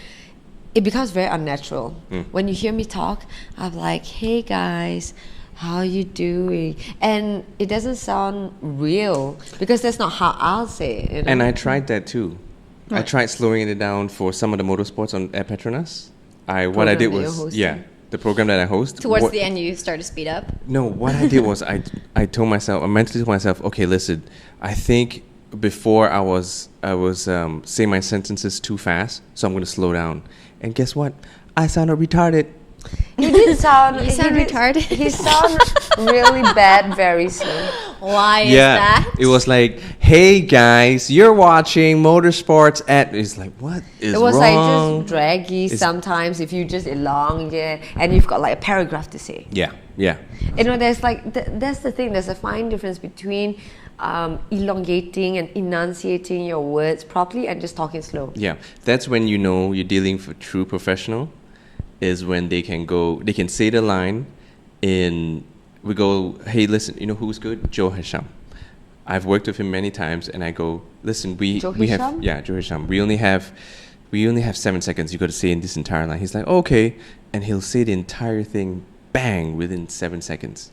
it becomes very unnatural. When you hear me talk, I'm like, hey, guys, how you doing? And it doesn't sound real because that's not how I'll say it. You know? And I tried that too. I tried slowing it down for some of the motorsports on Air Petronas. What I Program did that you're was, hosting? the program that I host. Towards what- the end, you start to speed up. No, what I did was I mentally told myself, okay, listen, I think before I was saying my sentences too fast, so I'm going to slow down. And guess what? I sounded retarded. He did sound. You sound retarded. He sounded really bad very soon. Why is that? It was like, hey guys, you're watching motorsports at. It's like, what is It was wrong? like just draggy sometimes if you just elongate and you've got like a paragraph to say. Yeah, yeah. You know, there's like that's the thing. There's a fine difference between elongating and enunciating your words properly and just talking slow. Yeah, that's when you know you're dealing with a true professional. Is when they can say the line we go, hey, listen, you know who's good? Joe Hasham. I've worked with him many times, and I go, listen, we have Joe Hasham. We only have 7 seconds. You got to say in this entire line. He's like, okay, and he'll say the entire thing, bang, within 7 seconds,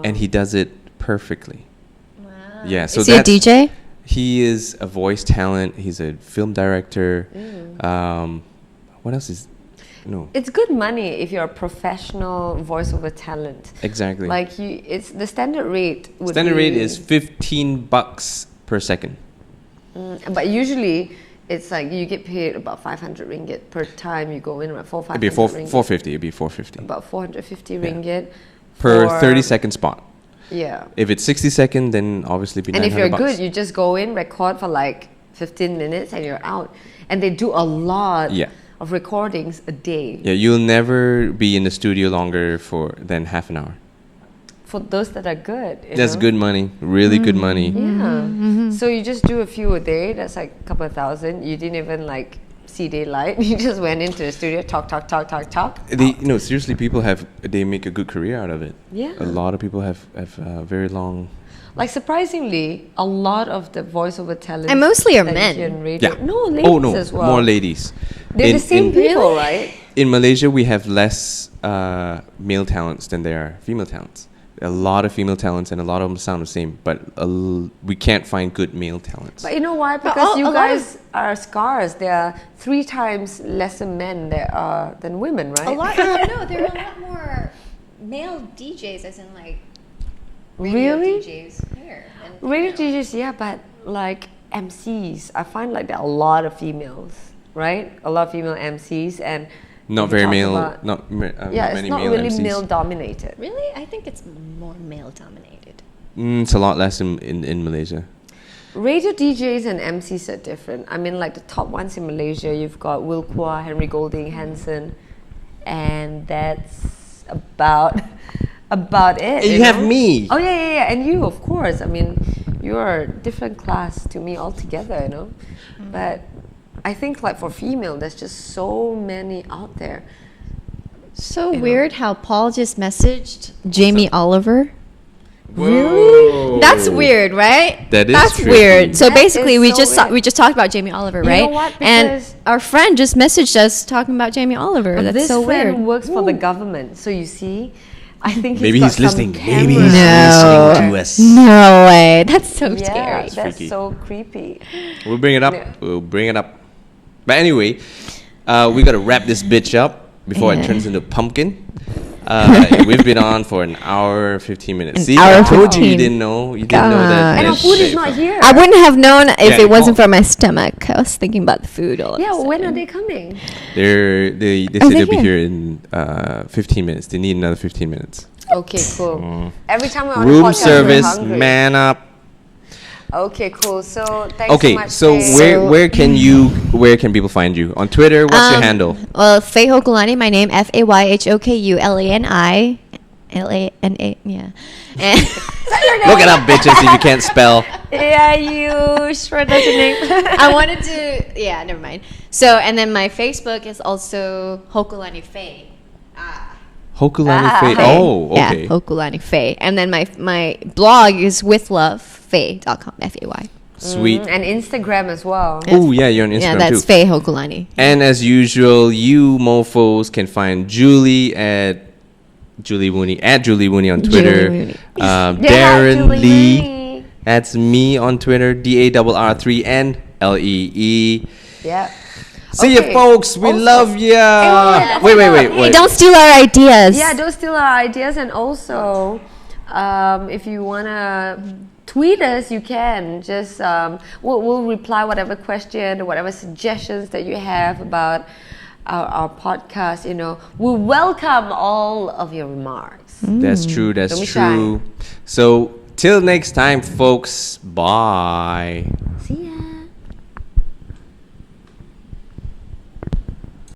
and he does it perfectly. Wow. Yeah, so is he a DJ? He is a voice talent. He's a film director. What else is? No. It's good money if you're a professional voiceover talent. Exactly. Like it's the standard rate. Standard rate is $15 per second. But usually it's like you get paid about 500 ringgit per time you go in, right? 500 It'd be 450. It'd be 450. About 450 ringgit per 30-second spot. Yeah. If it's 60 second, then obviously be $900. And if you're good, you just go in, record for like 15 minutes, and you're out. And they do a lot. Of recordings a day. Yeah, you'll never be in the studio longer than half an hour. For those that are good. That's good money, really good money. Yeah. So you just do a few a day, that's like a couple of thousand. You didn't even like see daylight. You just went into the studio, talk. Seriously, people they make a good career out of it. Yeah. A lot of people have very long. Like surprisingly, a lot of the voiceover talent and mostly are men. Yeah. No, ladies as well. More ladies. They're the same people, right? In Malaysia, we have less male talents than there are female talents. A lot of female talents, and a lot of them sound the same, but we can't find good male talents. But you know why? Because you guys are scarce. There are 3 times lesser men than women, right? A lot. No, there are a lot more male DJs, as in like radio DJs here. Radio DJs, yeah, but like MCs, I find like there are a lot of females, right? A lot of female MCs and not very male. Not many it's not male really MCs. male dominated. Really, I think it's more male dominated. It's a lot less in Malaysia. Radio DJs and MCs are different. I mean, like the top ones in Malaysia, you've got Will Kwa, Henry Golding, Hansen, and that's about it. You have me. Oh yeah, and you, of course. I mean, you're a different class to me altogether, you know. But I think like for female, there's just so many out there. So weird how Paul just messaged Jamie Oliver. Whoa. Really? That's weird, right? That's tricky. Weird. So That basically, is we so just weird. we just talked about Jamie Oliver, You right? know what? And Because our friend just messaged us talking about Jamie Oliver. That's this so friend weird. works for the government, so you see, I think Maybe got he's some listening. cameras. Maybe he's No. listening to us. No way. That's so Yeah, scary. that's freaky. so creepy. We'll bring it up. Yeah. We'll bring it up. But anyway, we gotta wrap this bitch up before it turns into pumpkin. We've been on for an hour 15 minutes. An See, hour I told you 15. you didn't know. You didn't know that. And that our food is shit not from- here. I wouldn't have known if Yeah, it wasn't oh. for my stomach. I was thinking about the food all of a Yeah, when are sudden. they coming? They Oh, said they're they'll be here. here in 15 minutes. They need another 15 minutes. Okay, cool. Every time we're on a Room podcast, service, we're hungry. man up. Okay, cool. So thanks Okay, so much. so Faye. where can people find you on Twitter? What's your handle? Well, Fay Hokulani, my name, FayHokulani, LANA, yeah. And Look it up, bitches, if you can't spell. Yeah, you sure that's your name. I wanted to, yeah, never mind. So, and then my Facebook is also Hokulani Fay. Hokulani Fay. Fay. Oh, okay. Yeah, Hokulani Fay. And then my blog is withlovefay.com, Fay. Sweet. And Instagram as well. Oh, yeah, you're on Instagram Yeah, that's too. Fay Hokulani. And as usual, you mofos can find Julie at Julie Wooney on Twitter. Julie Wooney. Yeah, Darren Julie Lee. Lee. That's me on Twitter. DARR3NLEE. Yeah. See Okay. you, folks. We Also- love ya. wait, Wait. Hey, don't steal our ideas. Yeah, don't steal our ideas. And also, if you want to tweet us. You can just we'll reply whatever question or whatever suggestions that you have about our podcast. We welcome all of your remarks. That's true. That's Don't be true. So till next time, folks. Bye. See ya.